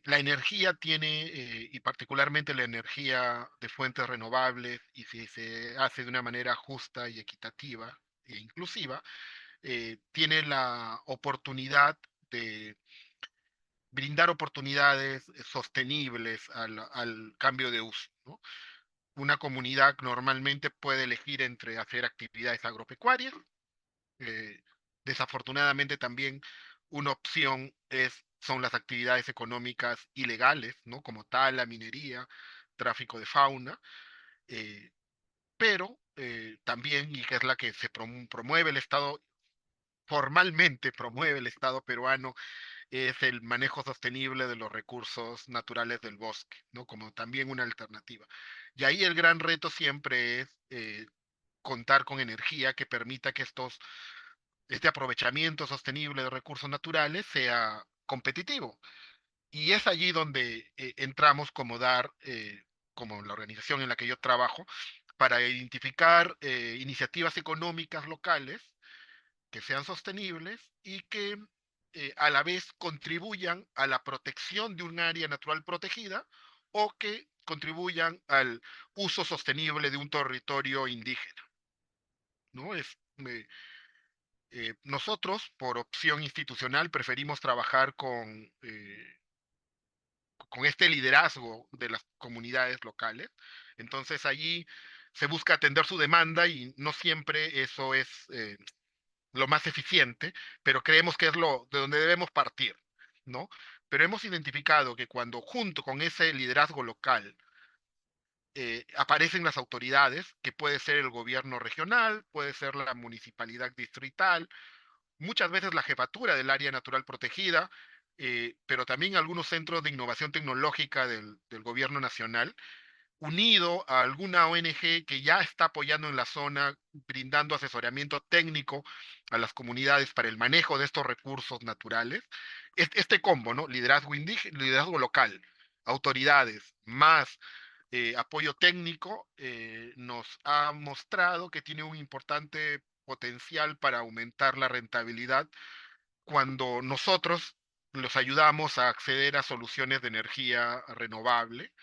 la energía tiene, y particularmente la energía de fuentes renovables, y si se hace de una manera justa y equitativa e inclusiva, tiene la oportunidad de brindar oportunidades sostenibles al cambio de uso, ¿no? Una comunidad normalmente puede elegir entre hacer actividades agropecuarias. eh, Desafortunadamente también una opción son las actividades económicas ilegales, ¿no? Como tala, minería, tráfico de fauna, pero también, y que es la que se promueve el Estado, formalmente promueve el Estado peruano, es el manejo sostenible de los recursos naturales del bosque, ¿no? Como también una alternativa. Y ahí el gran reto siempre es contar con energía que permita que este aprovechamiento sostenible de recursos naturales sea competitivo. Y es allí donde entramos como la organización en la que yo trabajo, para identificar iniciativas económicas locales que sean sostenibles y que a la vez contribuyan a la protección de un área natural protegida o que contribuyan al uso sostenible de un territorio indígena, ¿no? Nosotros, por opción institucional, preferimos trabajar con este liderazgo de las comunidades locales. Entonces allí se busca atender su demanda y no siempre eso es lo más eficiente, pero creemos que es de donde debemos partir, ¿no? Pero hemos identificado que cuando junto con ese liderazgo local aparecen las autoridades, que puede ser el gobierno regional, puede ser la municipalidad distrital, muchas veces la jefatura del área natural protegida, pero también algunos centros de innovación tecnológica del gobierno nacional, unido a alguna ONG que ya está apoyando en la zona, brindando asesoramiento técnico a las comunidades para el manejo de estos recursos naturales. Este combo, ¿no? Liderazgo indígena, liderazgo local, autoridades, más apoyo técnico, nos ha mostrado que tiene un importante potencial para aumentar la rentabilidad cuando nosotros los ayudamos a acceder a soluciones de energía renovable,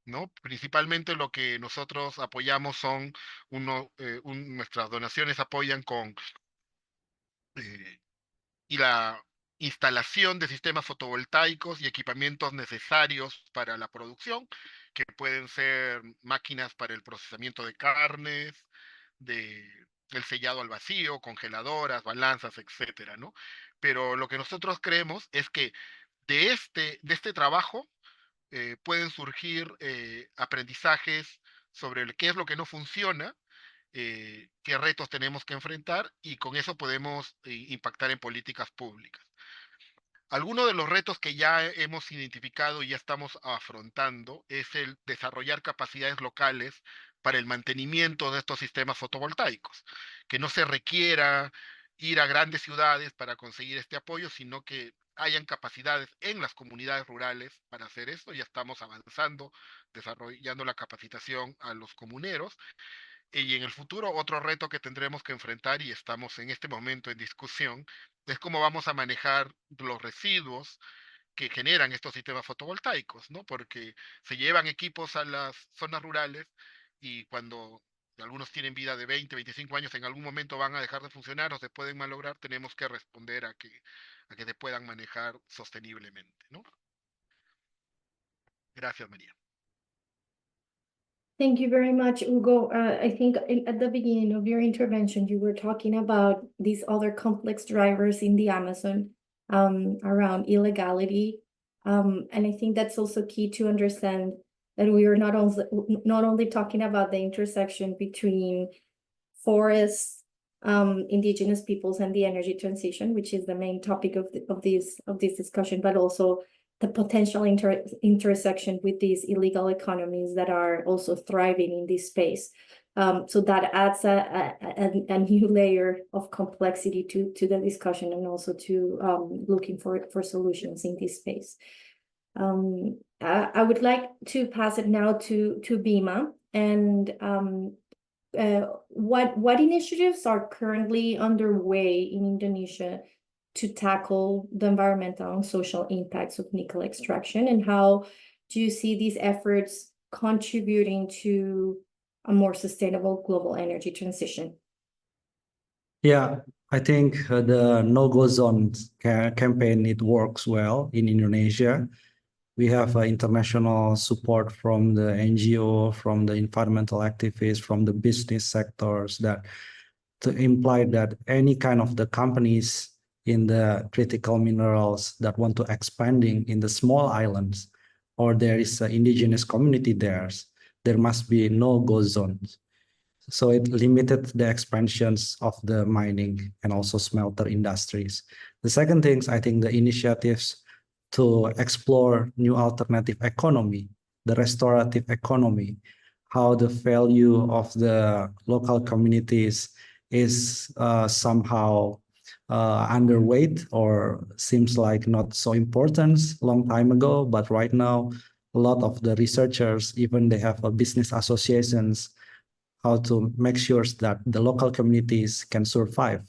¿no? Principalmente lo que nosotros apoyamos son nuestras donaciones apoyan con eh, y la instalación de sistemas fotovoltaicos y equipamientos necesarios para la producción, que pueden ser máquinas para el procesamiento de carnes, el sellado al vacío, congeladoras, balanzas, etcétera, ¿no? Pero lo que nosotros creemos es que de este trabajo pueden surgir aprendizajes sobre qué es lo que no funciona, qué retos tenemos que enfrentar y con eso podemos impactar en políticas públicas. Algunos de los retos que ya hemos identificado y ya estamos afrontando es el desarrollar capacidades locales para el mantenimiento de estos sistemas fotovoltaicos, que no se requiera ir a grandes ciudades para conseguir este apoyo, sino que hayan capacidades en las comunidades rurales para hacer esto. Ya estamos avanzando, desarrollando la capacitación a los comuneros. Y en el futuro, otro reto que tendremos que enfrentar, y estamos en este momento en discusión, es cómo vamos a manejar los residuos que generan estos sistemas fotovoltaicos, ¿no? Porque se llevan equipos a las zonas rurales y cuando algunos tienen vida de 20, 25 años, en algún momento van a dejar de funcionar o se pueden malograr, tenemos que responder a que se puedan manejar sosteniblemente, ¿no? Gracias, María. Thank you very much, Hugo. I think at the beginning of your intervention, you were talking about these other complex drivers in the Amazon around illegality. And I think that's also key to understand that we are not only talking about the intersection between forests, indigenous peoples, and the energy transition, which is the main topic of this discussion, but also the potential intersection with these illegal economies that are also thriving in this space. So that adds a new layer of complexity to the discussion and also to looking for solutions in this space. I would like to pass it now to Bima, and what initiatives are currently underway in Indonesia to tackle the environmental and social impacts of nickel extraction, and how do you see these efforts contributing to a more sustainable global energy transition? Yeah, I think the no-go zone campaign, it works well in Indonesia. We have international support from the NGO, from the environmental activists, from the business sectors, that to imply that any kind of the companies in the critical minerals that want to expanding in the small islands, or there is an indigenous community there must be no-go zones. So it limited the expansions of the mining and also smelter industries. The second thing, I think the initiatives to explore new alternative economy, the restorative economy, how the value of the local communities is somehow underweight or seems like not so important long time ago, but right now a lot of the researchers, even they have business associations, how to make sure that the local communities can survive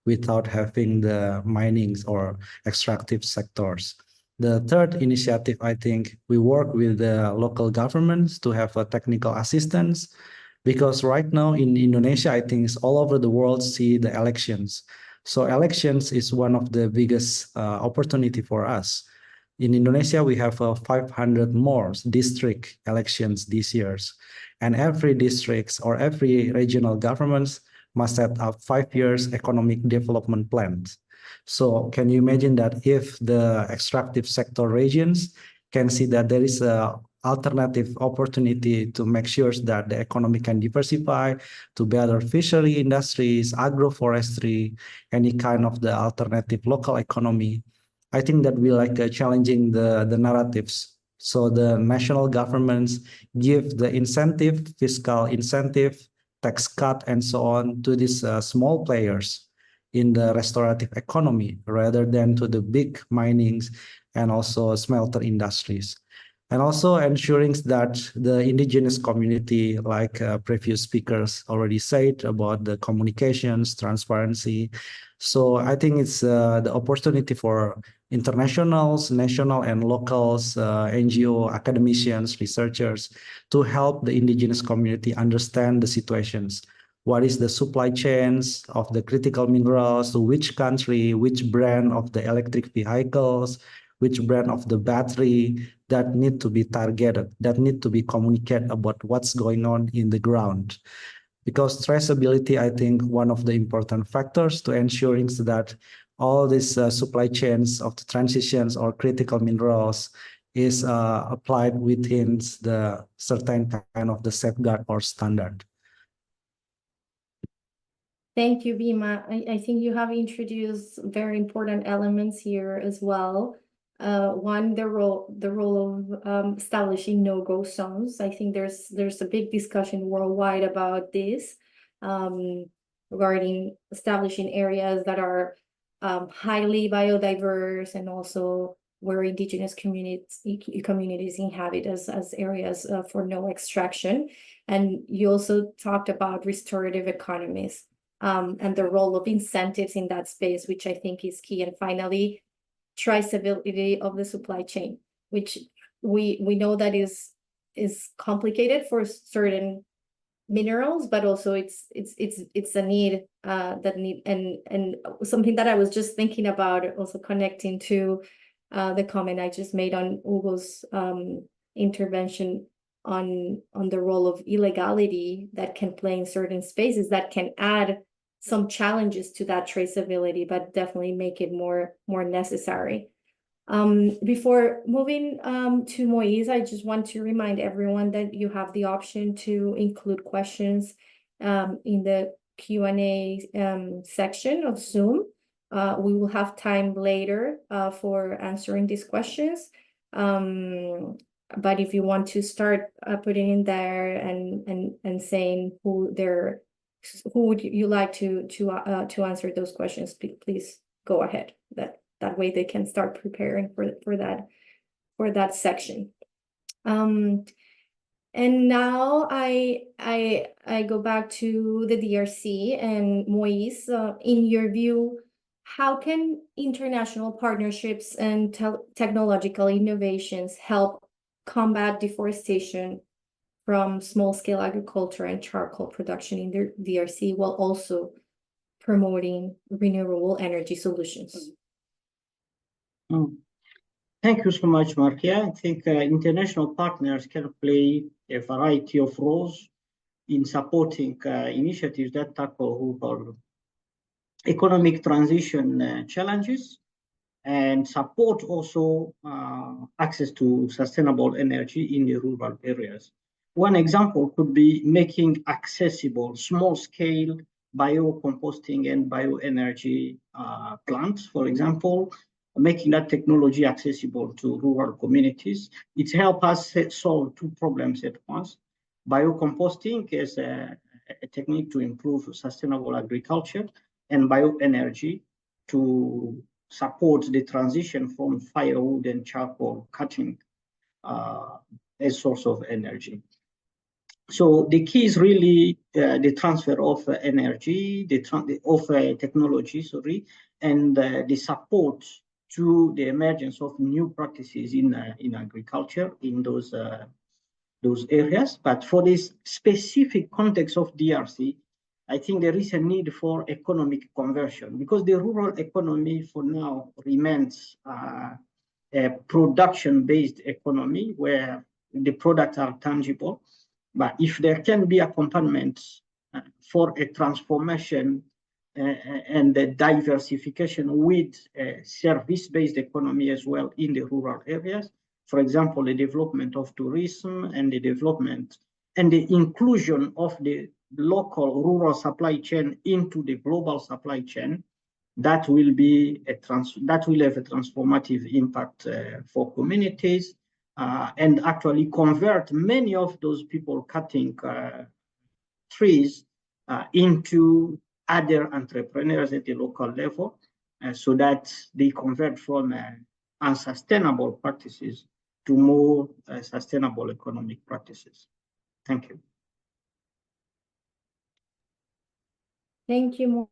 without having the minings or extractive sectors. The third initiative, I think we work with the local governments to have a technical assistance, because right now in Indonesia, I think it's all over the world see the elections. So elections is one of the biggest opportunity for us. In Indonesia, we have 500 more district elections this year, and every districts or every regional governments must set up 5 years economic development plans. So can you imagine that if the extractive sector regions can see that there is a alternative opportunity to make sure that the economy can diversify to better fishery industries, agroforestry, any kind of the alternative local economy, I think that we like challenging the narratives. So the national governments give the incentive, fiscal incentive, tax cut, and so on to these small players in the restorative economy rather than to the big minings and also smelter industries. And also ensuring that the indigenous community, like previous speakers already said about the communications, transparency. So I think it's the opportunity for internationals, national and locals, NGO, academicians, researchers to help the indigenous community understand the situations. What is the supply chains of the critical minerals, to which country, which brand of the electric vehicles, which brand of the battery that need to be targeted, that need to be communicated about what's going on in the ground. Because traceability, I think, one of the important factors to ensuring that all these supply chains of the transitions or critical minerals is applied within the certain kind of the safeguard or standard. Thank you, Bima. I think you have introduced very important elements here as well. One, the role of establishing no-go zones. I think there's a big discussion worldwide about this, regarding establishing areas that are highly biodiverse and also where indigenous communities inhabit as areas for no extraction. And you also talked about restorative economies and the role of incentives in that space, which I think is key. And finally, traceability of the supply chain, which we know that is complicated for certain minerals, but also it's a need that need and something that I was just thinking about, also connecting to the comment I just made on Hugo's intervention on the role of illegality that can play in certain spaces, that can add some challenges to that traceability, but definitely make it more necessary. Before moving to Moise, I just want to remind everyone that you have the option to include questions in the Q&A section of Zoom. We will have time later for answering these questions. But if you want to start putting in there and saying who would you like to answer those questions, please go ahead. That way they can start preparing for that section. And now I go back to the DRC and Moise. In your view, how can international partnerships and technological innovations help combat deforestation from small-scale agriculture and charcoal production in the DRC, while also promoting renewable energy solutions? Thank you so much, Markia. I think international partners can play a variety of roles in supporting initiatives that tackle rural economic transition challenges and support also access to sustainable energy in the rural areas. One example could be making accessible small-scale biocomposting and bioenergy plants, for example, making that technology accessible to rural communities. It helps us solve two problems at once. Biocomposting is a technique to improve sustainable agriculture, and bioenergy to support the transition from firewood and charcoal cutting as source of energy. So the key is really the transfer of energy, of technology, sorry, and the support to the emergence of new practices in agriculture in those areas. But for this specific context of DRC, I think there is a need for economic conversion, because the rural economy for now remains a production-based economy where the products are tangible. But if there can be accompaniments for a transformation and the diversification with a service-based economy as well in the rural areas, for example, the development of tourism and the development and the inclusion of the local rural supply chain into the global supply chain, that will be that will have a transformative impact for communities and actually convert many of those people cutting trees into other entrepreneurs at the local level, so that they convert from unsustainable practices to more sustainable economic practices. Thank you. Thank you.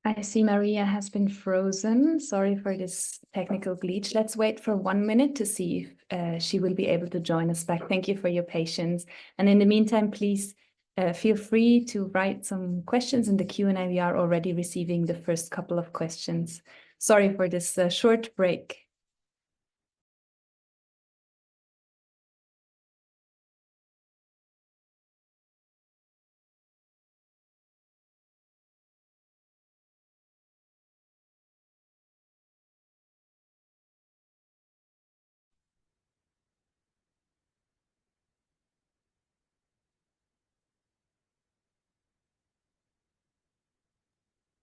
I see Maria has been frozen. Sorry for this technical glitch. Let's wait for 1 minute to see if she will be able to join us back. Thank you for your patience. And in the meantime, please feel free to write some questions in the Q&A. We are already receiving the first couple of questions. Sorry for this short break.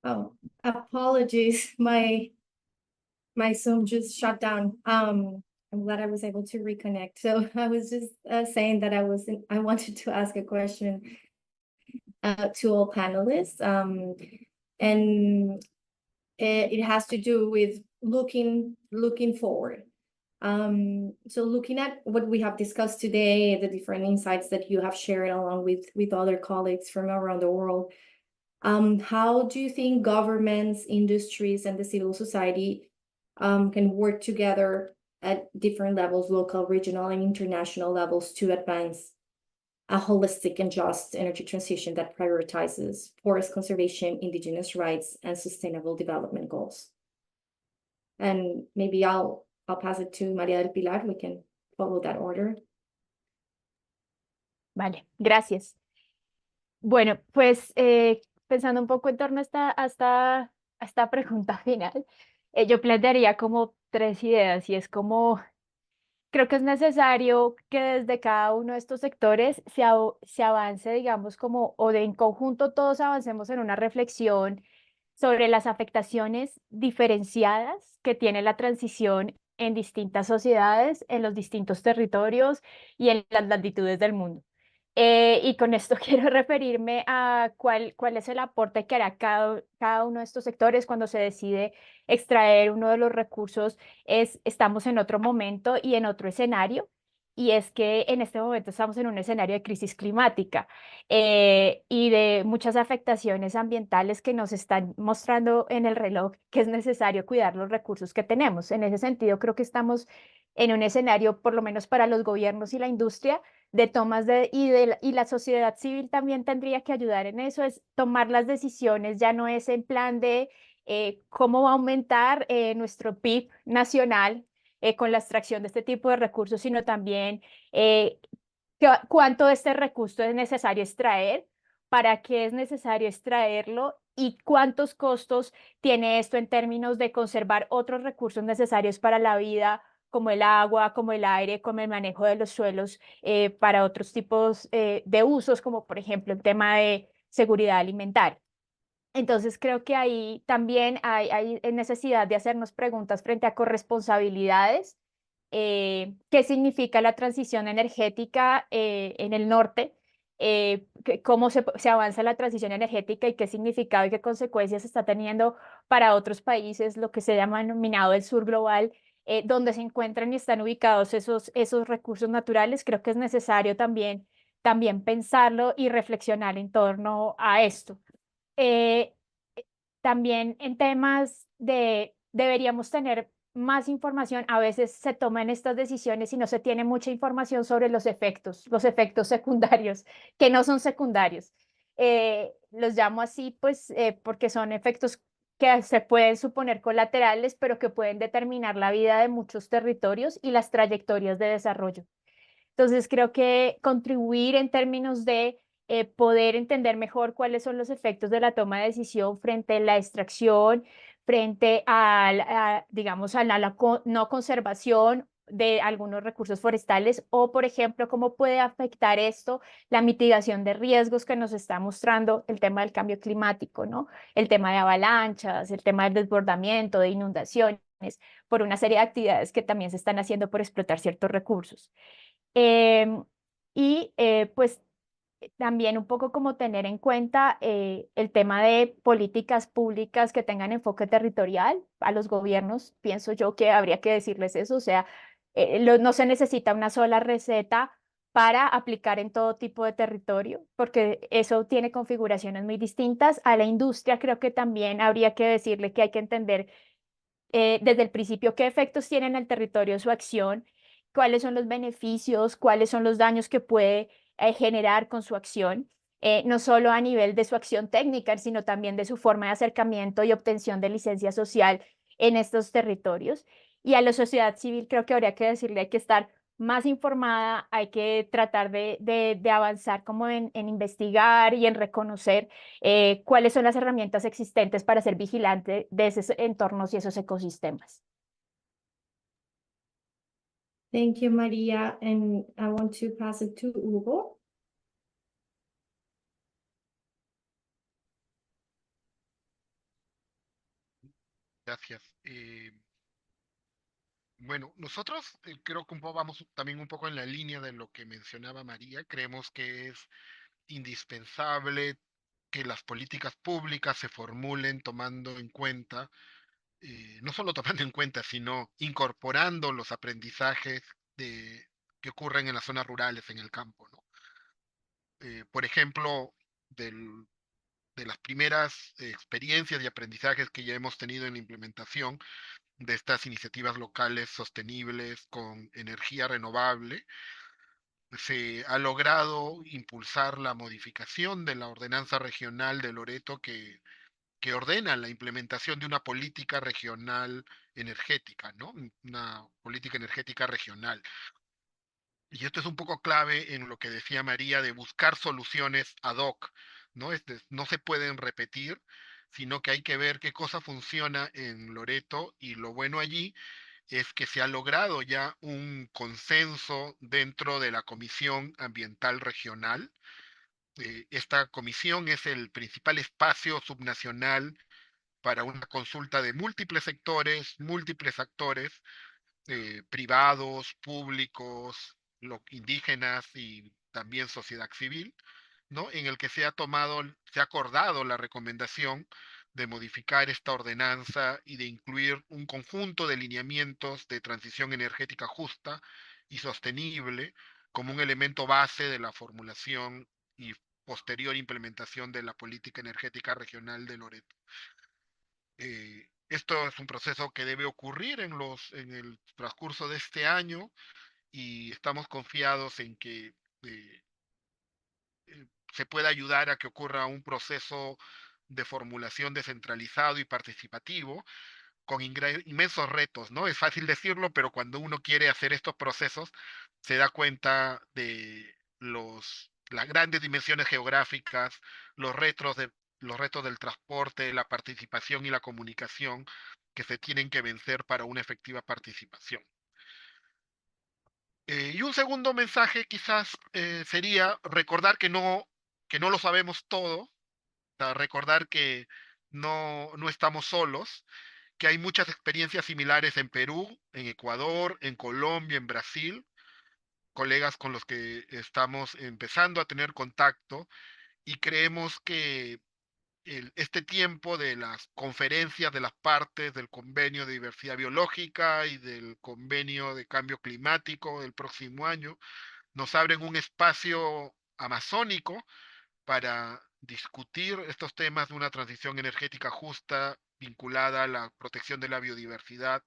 Oh, apologies. My Zoom just shut down. I'm glad I was able to reconnect. So I was just saying that I wanted to ask a question to all panelists. And it has to do with looking forward. So looking at what we have discussed today, the different insights that you have shared along with other colleagues from around the world, how do you think governments, industries, and the civil society can work together at different levels, local, regional, and international levels, to advance a holistic and just energy transition that prioritizes forest conservation, indigenous rights, and sustainable development goals? And maybe I'll pass it to María del Pilar. We can follow that order. Vale, gracias. Bueno, pues pensando un poco en torno a esta pregunta final, yo plantearía como tres ideas y es como, creo que es necesario que desde cada uno de estos sectores se avance, digamos, como, o de en conjunto todos avancemos en una reflexión sobre las afectaciones diferenciadas que tiene la transición en distintas sociedades, en los distintos territorios y en las latitudes del mundo. Y con esto quiero referirme a cuál es el aporte que hará cada uno de estos sectores cuando se decide extraer uno de los recursos. Estamos en otro momento y en otro escenario, y es que en este momento estamos en un escenario de crisis climática y de muchas afectaciones ambientales que nos están mostrando en el reloj que es necesario cuidar los recursos que tenemos. En ese sentido, creo que estamos en un escenario, por lo menos para los gobiernos y la industria, de tomas y la sociedad civil también tendría que ayudar en eso, es tomar las decisiones, ya no es en plan de cómo va a aumentar nuestro PIB nacional con la extracción de este tipo de recursos, sino también cuánto de este recurso es necesario extraer, para qué es necesario extraerlo y cuántos costos tiene esto en términos de conservar otros recursos necesarios para la vida, como el agua, como el aire, como el manejo de los suelos, para otros tipos de usos, como por ejemplo el tema de seguridad alimentaria. Entonces creo que ahí también hay necesidad de hacernos preguntas frente a corresponsabilidades. ¿Qué significa la transición energética en el norte? ¿Cómo se avanza la transición energética y qué significado y qué consecuencias está teniendo para otros países, lo que se llama denominado el sur global, donde se encuentran y están ubicados esos recursos naturales? Creo que es necesario también pensarlo y reflexionar en torno a esto. Eh, También en temas deberíamos tener más información. A veces se toman estas decisiones y no se tiene mucha información sobre los efectos secundarios, que no son secundarios. Los llamo así, pues, porque son efectos que se pueden suponer colaterales, pero que pueden determinar la vida de muchos territorios y las trayectorias de desarrollo. Entonces, creo que contribuir en términos de poder entender mejor cuáles son los efectos de la toma de decisión frente a la extracción, frente digamos, a la no conservación de algunos recursos forestales, o, por ejemplo, cómo puede afectar esto la mitigación de riesgos que nos está mostrando el tema del cambio climático, ¿no? El tema de avalanchas, el tema del desbordamiento, de inundaciones, por una serie de actividades que también se están haciendo por explotar ciertos recursos. Pues también un poco como tener en cuenta el tema de políticas públicas que tengan enfoque territorial. A los gobiernos pienso yo que habría que decirles eso, o sea, no se necesita una sola receta para aplicar en todo tipo de territorio, porque eso tiene configuraciones muy distintas. A la industria creo que también habría que decirle que hay que entender desde el principio qué efectos tiene en el territorio su acción, cuáles son los beneficios, cuáles son los daños que puede generar con su acción, no solo a nivel de su acción técnica, sino también de su forma de acercamiento y obtención de licencia social en estos territorios. Y a la sociedad civil creo que habría que decirle, hay que estar más informada, hay que tratar de avanzar como en investigar y en reconocer cuáles son las herramientas existentes para ser vigilante de esos entornos y esos ecosistemas. Thank you, Maria. And I want to pass it to Hugo. Gracias. Bueno, nosotros creo que vamos también un poco en la línea de lo que mencionaba María. Creemos que es indispensable que las políticas públicas se formulen tomando en cuenta, no solo tomando en cuenta, sino incorporando los aprendizajes que ocurren en las zonas rurales, en el campo, ¿no? Por ejemplo, de las primeras experiencias y aprendizajes que ya hemos tenido en la implementación de estas iniciativas locales sostenibles con energía renovable, se ha logrado impulsar la modificación de la ordenanza regional de Loreto que ordena la implementación de una política regional energética, ¿no? Una política energética regional. Y esto es un poco clave en lo que decía María de buscar soluciones ad hoc, ¿no? No se pueden repetir, sino que hay que ver qué cosa funciona en Loreto, y lo bueno allí es que se ha logrado ya un consenso dentro de la Comisión Ambiental Regional. Esta comisión es el principal espacio subnacional para una consulta de múltiples sectores, múltiples actores, privados, públicos, indígenas y también sociedad civil, ¿no? En el que se ha acordado la recomendación de modificar esta ordenanza y de incluir un conjunto de lineamientos de transición energética justa y sostenible como un elemento base de la formulación y posterior implementación de la política energética regional de Loreto. Esto es un proceso que debe ocurrir en el transcurso de este año, y estamos confiados en que se pueda ayudar a que ocurra un proceso de formulación descentralizado y participativo con inmensos retos, ¿no? Es fácil decirlo, pero cuando uno quiere hacer estos procesos se da cuenta de las grandes dimensiones geográficas, los retos del transporte, la participación y la comunicación que se tienen que vencer para una efectiva participación. Y un segundo mensaje quizás sería recordar que no lo sabemos todo, o sea, recordar que no estamos solos, que hay muchas experiencias similares en Perú, en Ecuador, en Colombia, en Brasil, colegas con los que estamos empezando a tener contacto, y creemos que este tiempo de las conferencias de las partes del Convenio de Diversidad Biológica y del Convenio de Cambio Climático del próximo año nos abren un espacio amazónico para discutir estos temas de una transición energética justa vinculada a la protección de la biodiversidad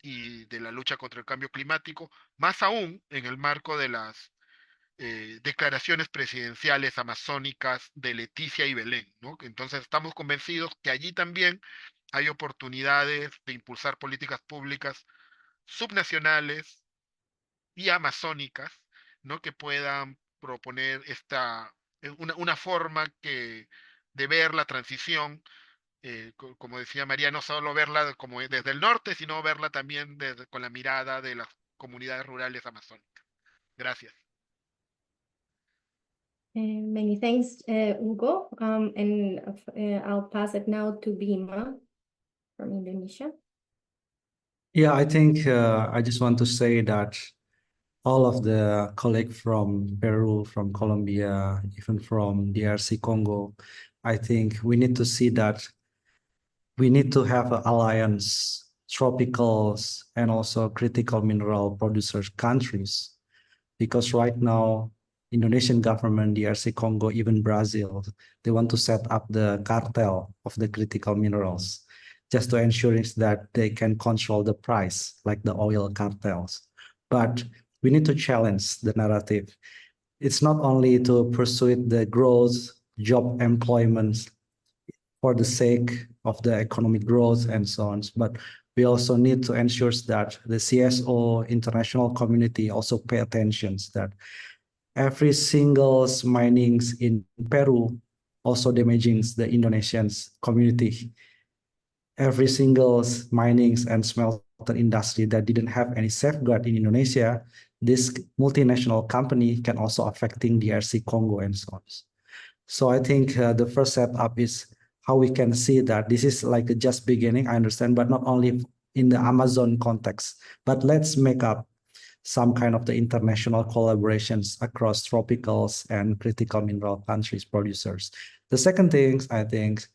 y de la lucha contra el cambio climático, más aún en el marco de las declaraciones presidenciales amazónicas de Leticia y Belén, ¿no? Entonces estamos convencidos que allí también hay oportunidades de impulsar políticas públicas subnacionales y amazónicas, ¿no? Que puedan proponer una forma de ver la transición, como decía María, no solo verla como desde el norte, sino verla también con la mirada de las comunidades rurales amazónicas. Gracias. Many thanks, Hugo. And I'll pass it now to Bima from Indonesia. Yeah, I think I just want to say that all of the colleagues from Peru, from Colombia, even from DRC Congo, I think we need to see that we need to have an alliance, tropicals, and also critical mineral producers countries, because right now, Indonesian government, DRC Congo, even Brazil, they want to set up the cartel of the critical minerals just to ensure that they can control the price, like the oil cartels. But we need to challenge the narrative. It's not only to pursue the growth, job employment for the sake of the economic growth and so on, but we also need to ensure that the CSO international community also pay attention that every single minings in Peru also damaging the Indonesian community. Every single minings and smelter industry that didn't have any safeguard in Indonesia, this multinational company can also affecting DRC Congo and so on. So I think the first setup is how we can see that this is like just beginning, I understand, but not only in the Amazon context, but let's make up some kind of the international collaborations across tropicals and critical mineral countries producers. The second thing, I think,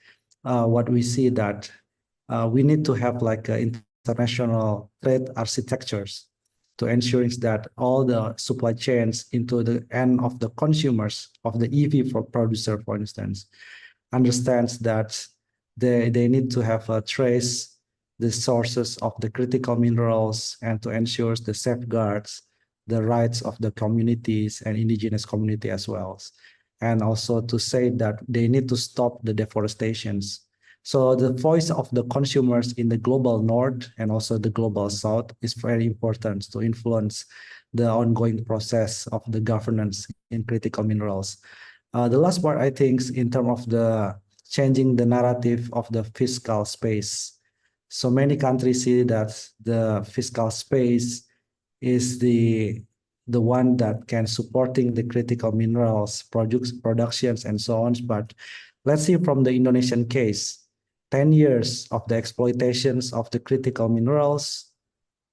what we see that we need to have like international trade architectures to ensuring that all the supply chains into the end of the consumers of the EV for producer, for instance, understands that they need to have a trace the sources of the critical minerals and to ensure the safeguards the rights of the communities and indigenous community as well. And also to say that they need to stop the deforestations. So the voice of the consumers in the global north and also the global south is very important to influence the ongoing process of the governance in critical minerals. The last part, I think, in terms of the changing the narrative of the fiscal space. So many countries see that the fiscal space is the one that can supporting the critical minerals productions and so on. But let's see from the Indonesian case, 10 years of the exploitations of the critical minerals,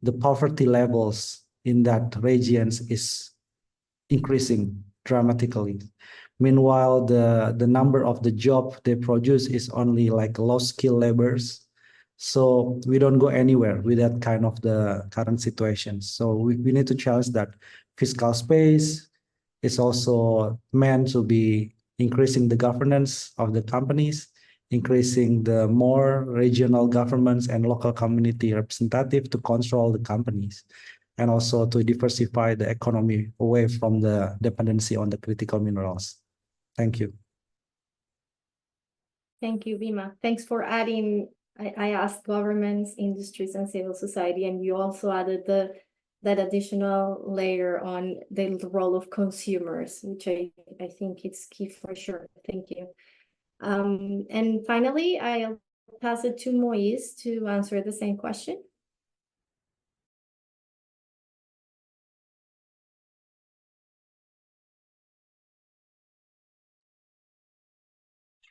the poverty levels in that regions is increasing dramatically. Meanwhile, the number of the job they produce is only like low skill laborers. So we don't go anywhere with that kind of the current situation. So we need to challenge that fiscal space is also meant to be increasing the governance of the companies, increasing the more regional governments and local community representative to control the companies, and also to diversify the economy away from the dependency on the critical minerals. Thank you. Thank you, Bima. Thanks for adding. I asked governments, industries, and civil society, and you also added that additional layer on the role of consumers, which I think it's key for sure. Thank you. And finally, I'll pass it to Moise to answer the same question.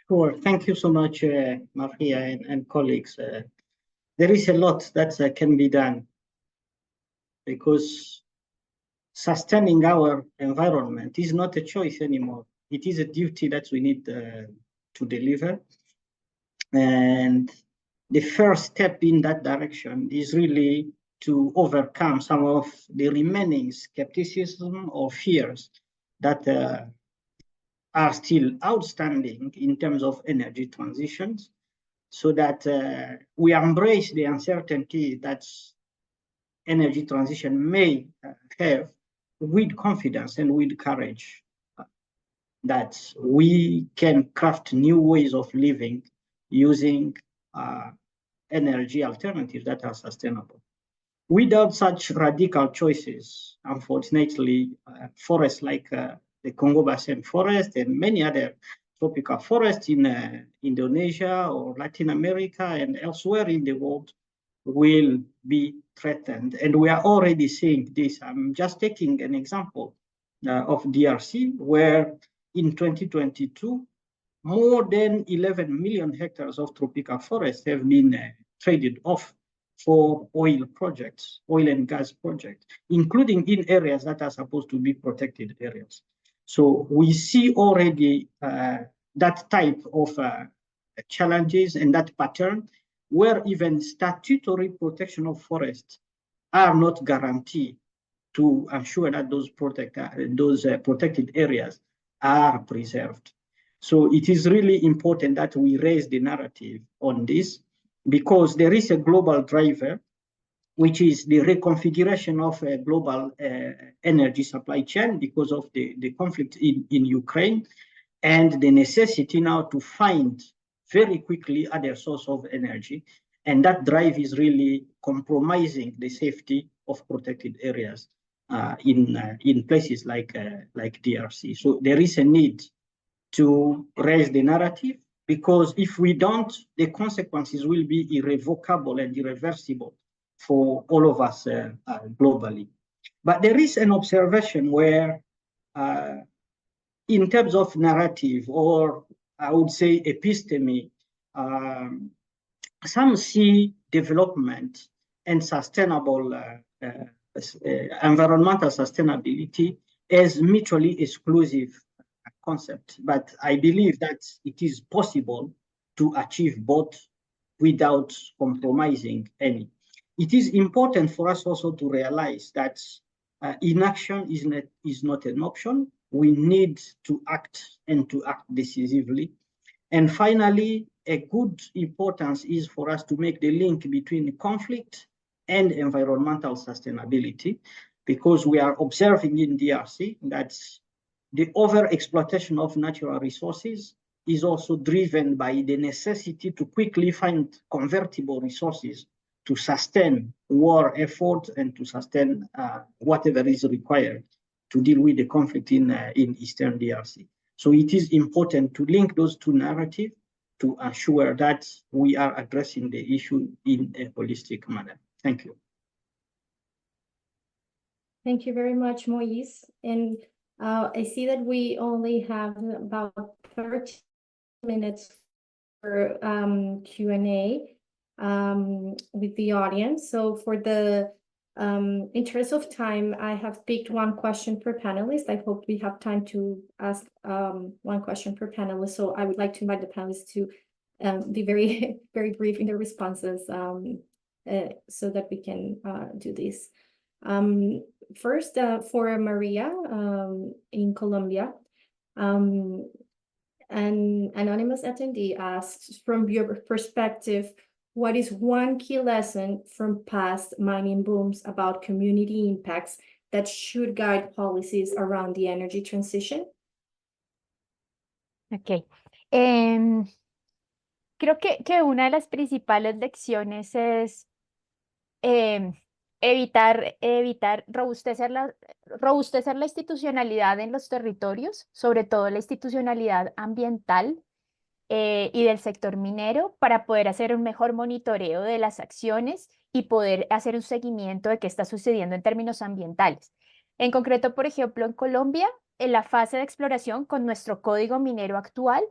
Sure. Thank you so much, Maria and colleagues. There is a lot that can be done because sustaining our environment is not a choice anymore. It is a duty that we need to deliver. And the first step in that direction is really to overcome some of the remaining skepticism or fears that are still outstanding in terms of energy transitions, so that we embrace the uncertainty that energy transition may have with confidence and with courage, that we can craft new ways of living using energy alternatives that are sustainable. Without such radical choices, unfortunately, forests like the Congo Basin forest and many other tropical forests in Indonesia or Latin America and elsewhere in the world will be threatened. And we are already seeing this. I'm just taking an example of DRC, where in 2022, more than 11 million hectares of tropical forests have been traded off for oil projects, oil and gas projects, including in areas that are supposed to be protected areas. So we see already that type of challenges and that pattern where even statutory protection of forests are not guaranteed to ensure that those protected areas are preserved. So it is really important that we raise the narrative on this, because there is a global driver, which is the reconfiguration of a global energy supply chain because of the conflict in Ukraine, and the necessity now to find very quickly other source of energy. And that drive is really compromising the safety of protected areas in places like DRC. So there is a need to raise the narrative, because if we don't, the consequences will be irrevocable and irreversible for all of us globally. But there is an observation where, in terms of narrative, or I would say episteme, some see development and sustainable environmental sustainability as mutually exclusive concept, but I believe that it is possible to achieve both without compromising any. It is important for us also to realize that inaction is not an option. We need to act and to act decisively. And finally, a good importance is for us to make the link between conflict and environmental sustainability, because we are observing in DRC that the overexploitation of natural resources is also driven by the necessity to quickly find convertible resources to sustain war effort and to sustain whatever is required to deal with the conflict in Eastern DRC. So it is important to link those two narratives to ensure that we are addressing the issue in a holistic manner. Thank you. Thank you very much, Moise. And I see that we only have about 30 minutes for Q&A with the audience. So for the interest of time, I have picked one question per panelist. I hope we have time to ask one question per panelist. So I would like to invite the panelists to be very, very brief in their responses so that we can do this. First, for Maria in Colombia, an anonymous attendee asks, from your perspective, what is one key lesson from past mining booms about community impacts that should guide policies around the energy transition? Ok. Creo que una de las principales lecciones es evitar robustecer la institucionalidad en los territorios, sobre todo la institucionalidad ambiental y del sector minero, para poder hacer un mejor monitoreo de las acciones y poder hacer un seguimiento de qué está sucediendo en términos ambientales. En concreto, por ejemplo, en Colombia, en la fase de exploración con nuestro código minero actual,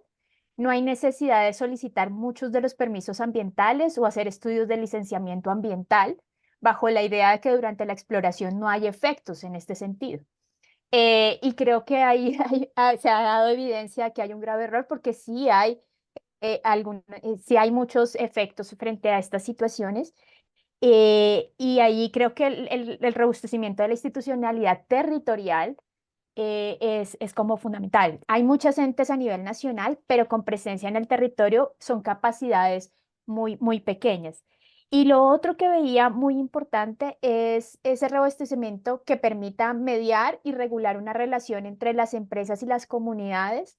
no hay necesidad de solicitar muchos de los permisos ambientales o hacer estudios de licenciamiento ambiental, bajo la idea de que durante la exploración no hay efectos en este sentido. Y creo que ahí se ha dado evidencia que hay un grave error, porque sí hay muchos efectos frente a estas situaciones. Y ahí creo que el robustecimiento de la institucionalidad territorial es como fundamental. Hay muchas entes a nivel nacional, pero con presencia en el territorio son capacidades muy, muy pequeñas. Y lo otro que veía muy importante es ese robustecimiento que permita mediar y regular una relación entre las empresas y las comunidades,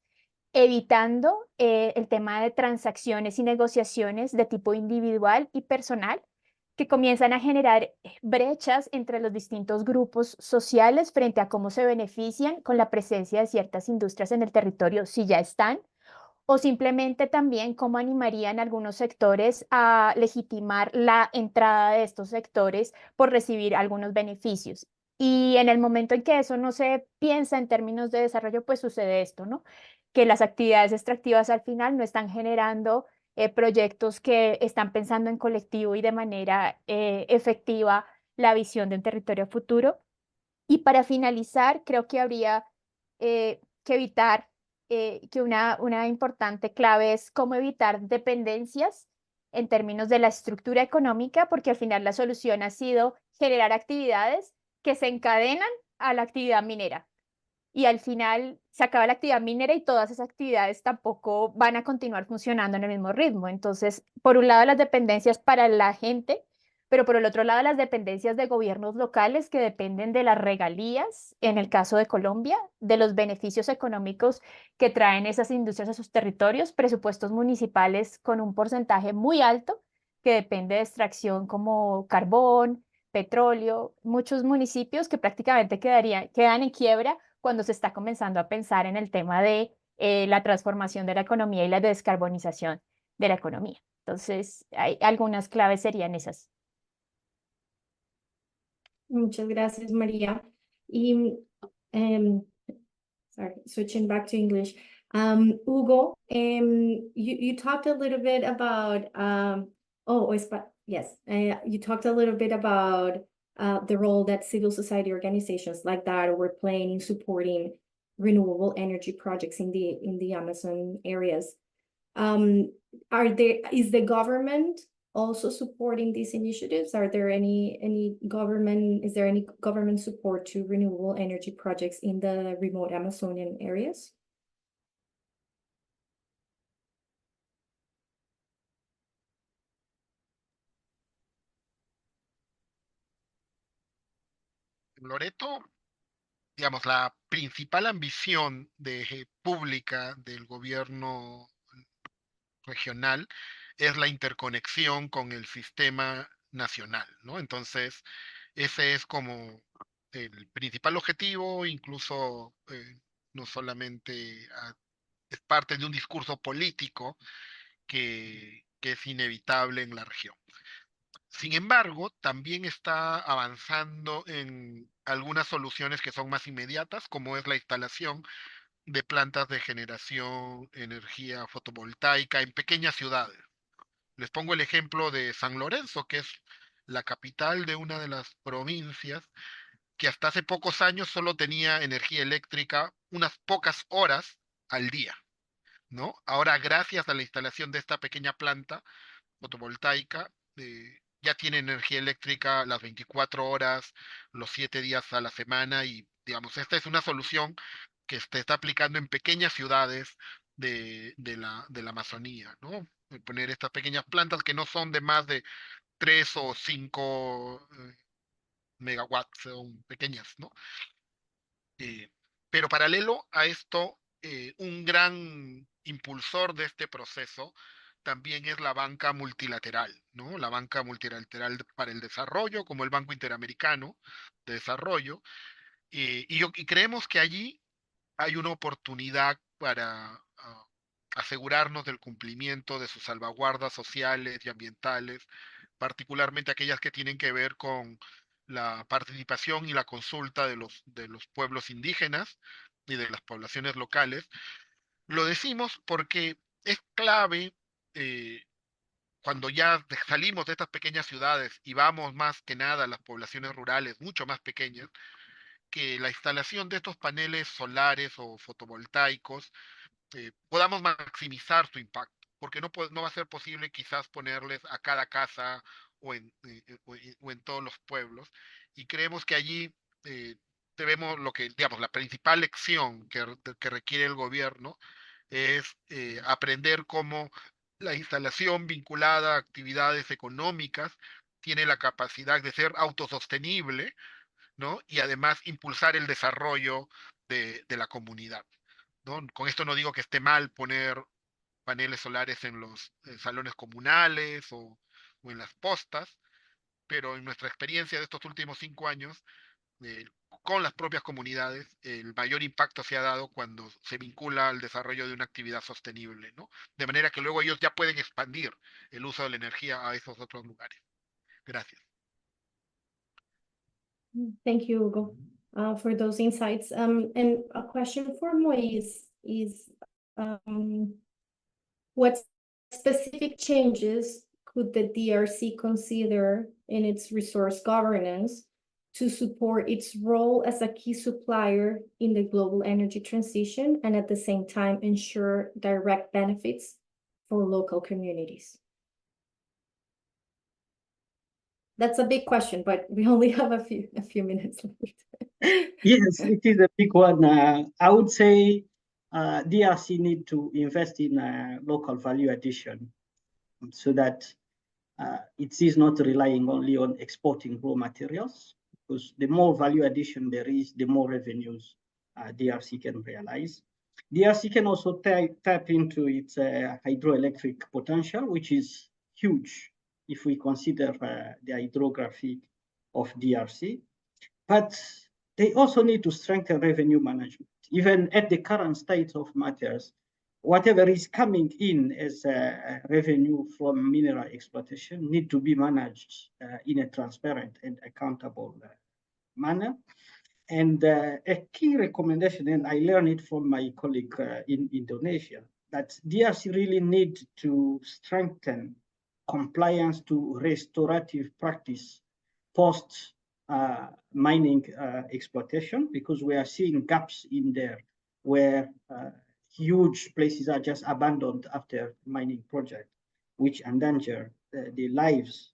evitando el tema de transacciones y negociaciones de tipo individual y personal, que comienzan a generar brechas entre los distintos grupos sociales frente a cómo se benefician con la presencia de ciertas industrias en el territorio, si ya están, o simplemente también cómo animarían algunos sectores a legitimar la entrada de estos sectores por recibir algunos beneficios. Y en el momento en que eso no se piensa en términos de desarrollo, pues sucede esto, ¿no? Que las actividades extractivas al final no están generando proyectos que están pensando en colectivo y de manera efectiva la visión de un territorio futuro. Y para finalizar, creo que habría que evitar que una importante clave es cómo evitar dependencias en términos de la estructura económica, porque al final la solución ha sido generar actividades que se encadenan a la actividad minera. Y al final se acaba la actividad minera y todas esas actividades tampoco van a continuar funcionando en el mismo ritmo. Entonces, por un lado, las dependencias para la gente, pero por el otro lado, las dependencias de gobiernos locales que dependen de las regalías, en el caso de Colombia, de los beneficios económicos que traen esas industrias a sus territorios, presupuestos municipales con un porcentaje muy alto que depende de extracción como carbón, petróleo, muchos municipios que prácticamente quedan en quiebra cuando se está comenzando a pensar en el tema de la transformación de la economía y la descarbonización de la economía. Entonces, algunas claves serían esas. Muchas gracias, María. Y, sorry, switching back to English. Hugo, you talked a little bit about you talked a little bit about the role that civil society organizations like that were playing in supporting renewable energy projects in the Amazon areas. Is the government also supporting these initiatives? Is there any government support to renewable energy projects in the remote Amazonian areas? Loreto, digamos, la principal ambición pública del gobierno regional es la interconexión con el sistema nacional, ¿no? Entonces, ese es como el principal objetivo, incluso no solamente es parte de un discurso político que es inevitable en la región. Sin embargo, también está avanzando en algunas soluciones que son más inmediatas, como es la instalación de plantas de generación de energía fotovoltaica en pequeñas ciudades. Les pongo el ejemplo de San Lorenzo, que es la capital de una de las provincias que hasta hace pocos años solo tenía energía eléctrica unas pocas horas al día, ¿no? Ahora, gracias a la instalación de esta pequeña planta fotovoltaica, ya tiene energía eléctrica las 24 horas, los 7 días a la semana y, digamos, esta es una solución que se está aplicando en pequeñas ciudades de la Amazonía, ¿no? Poner estas pequeñas plantas que no son de más de 3 o 5 megawatts, son pequeñas, ¿no? Pero paralelo a esto, un gran impulsor de este proceso también es la banca multilateral, ¿no? La banca multilateral para el desarrollo, como el Banco Interamericano de Desarrollo. Y creemos que allí hay una oportunidad para asegurarnos del cumplimiento de sus salvaguardas sociales y ambientales, particularmente aquellas que tienen que ver con la participación y la consulta de los pueblos indígenas y de las poblaciones locales. Lo decimos porque es clave cuando ya salimos de estas pequeñas ciudades y vamos más que nada a las poblaciones rurales, mucho más pequeñas, que la instalación de estos paneles solares o fotovoltaicos podamos maximizar su impacto, porque no va a ser posible quizás ponerles a cada casa o en todos los pueblos, y creemos que allí debemos, digamos, la principal lección que requiere el gobierno es aprender cómo la instalación vinculada a actividades económicas tiene la capacidad de ser autosostenible, ¿no? Y además impulsar el desarrollo de la comunidad, ¿no? Con esto no digo que esté mal poner paneles solares en los salones comunales o en las postas, pero en nuestra experiencia de estos últimos 5 años, eh, con las propias comunidades, el mayor impacto se ha dado cuando se vincula al desarrollo de una actividad sostenible, ¿no? De manera que luego ellos ya pueden expandir el uso de la energía a esos otros lugares. Gracias. Thank you, Hugo, for those insights. And a question for Moise is what specific changes could the DRC consider in its resource governance to support its role as a key supplier in the global energy transition and at the same time ensure direct benefits for local communities? That's a big question, but we only have a few minutes left. Yes, it is a big one. I would say DRC need to invest in local value addition so that it is not relying only on exporting raw materials, because the more value addition there is, the more revenues DRC can realize. DRC can also tap into its hydroelectric potential, which is huge if we consider the hydrography of DRC. But they also need to strengthen revenue management. Even at the current state of matters, whatever is coming in as revenue from mineral exploitation need to be managed in a transparent and accountable manner. And a key recommendation, and I learned it from my colleague in Indonesia, that DRC really need to strengthen compliance to restorative practice post mining exploitation, because we are seeing gaps in there where huge places are just abandoned after mining project, which endanger the lives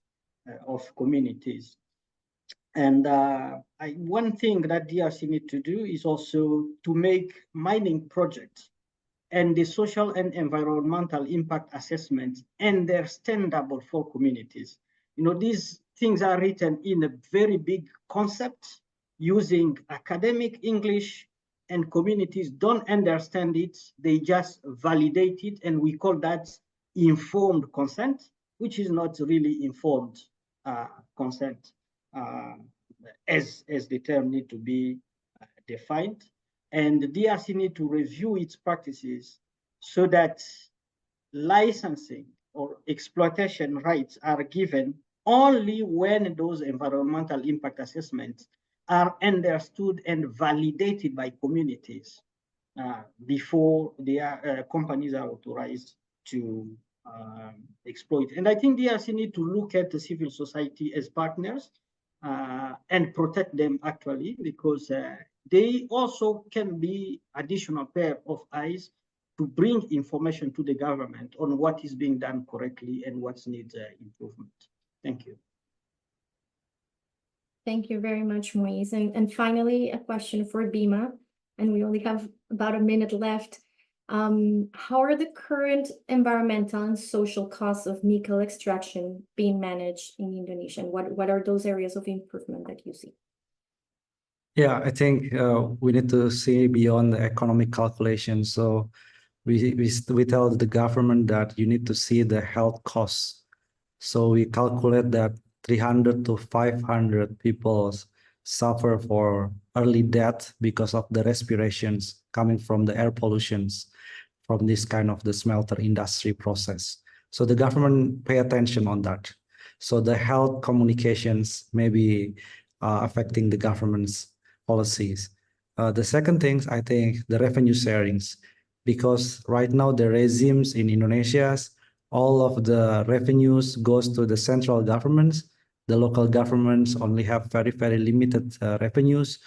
of communities. And one thing that DRC need to do is also to make mining projects and the social and environmental impact assessments understandable for communities. You know, these things are written in a very big concept using academic English, and communities don't understand it. They just validate it, and we call that informed consent, which is not really informed consent, as the term need to be defined. And the DRC need to review its practices so that licensing or exploitation rights are given only when those environmental impact assessments are understood and validated by communities before the companies are authorized to exploit. And I think DRC need to look at the civil society as partners and protect them actually, because they also can be additional pair of eyes to bring information to the government on what is being done correctly and what needs improvement. Thank you. Thank you very much, Moise. And finally, a question for Bima, and we only have about a minute left. How are the current environmental and social costs of nickel extraction being managed in Indonesia? And what are those areas of improvement that you see? Yeah, I think we need to see beyond the economic calculation. So we tell the government that you need to see the health costs. So we calculate that 300 to 500 people suffer for early death because of the respirations coming from the air pollutions from this kind of the smelter industry process. So the government pay attention on that. So the health communications may be affecting the government's policies. The second thing, I think, the revenue sharings, because right now the regimes in Indonesia, all of the revenues goes to the central governments. The local governments only have very, very limited revenues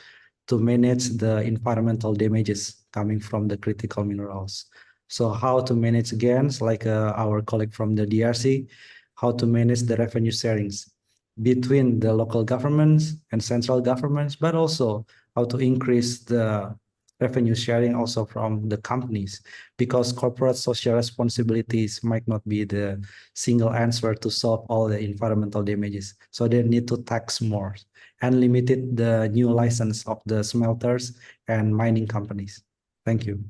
to manage the environmental damages coming from the critical minerals. So how to manage again, like our colleague from the DRC, how to manage the revenue sharings between the local governments and central governments, but also how to increase the revenue sharing also from the companies, because corporate social responsibilities might not be the single answer to solve all the environmental damages. So they need to tax more and limit the new license of the smelters and mining companies. Thank you.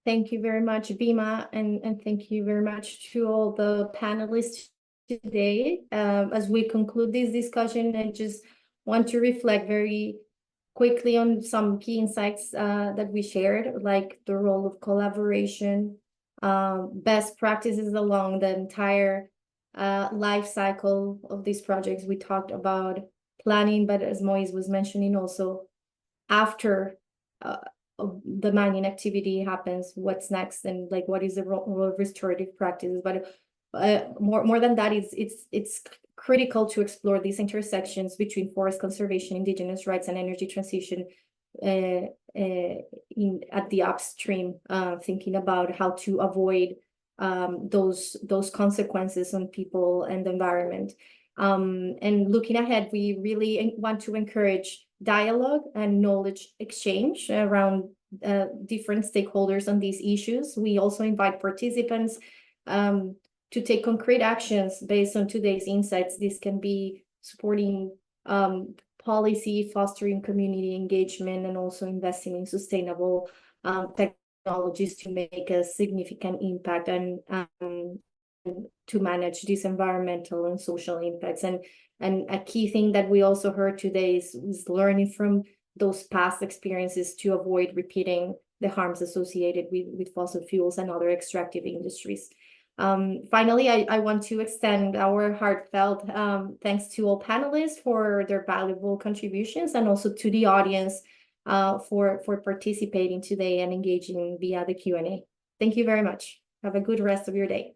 Thank you very much, Bima, and thank you very much to all the panelists today. As we conclude this discussion, I just want to reflect very quickly on some key insights that we shared, like the role of collaboration, best practices along the entire life cycle of these projects. We talked about planning, but as Moise was mentioning, also after the mining activity happens, what's next, and like what is the role of restorative practices. But more than that, it's critical to explore these intersections between forest conservation, indigenous rights, and energy transition at the upstream, thinking about how to avoid those consequences on people and the environment. And looking ahead, we really want to encourage dialogue and knowledge exchange around different stakeholders on these issues. We also invite participants to take concrete actions based on today's insights. This can be supporting policy, fostering community engagement, and also investing in sustainable technologies to make a significant impact and to manage these environmental and social impacts. And a key thing that we also heard today is learning from those past experiences to avoid repeating the harms associated with fossil fuels and other extractive industries. Finally, I want to extend our heartfelt thanks to all panelists for their valuable contributions, and also to the audience for participating today and engaging via the Q&A. Thank you very much. Have a good rest of your day.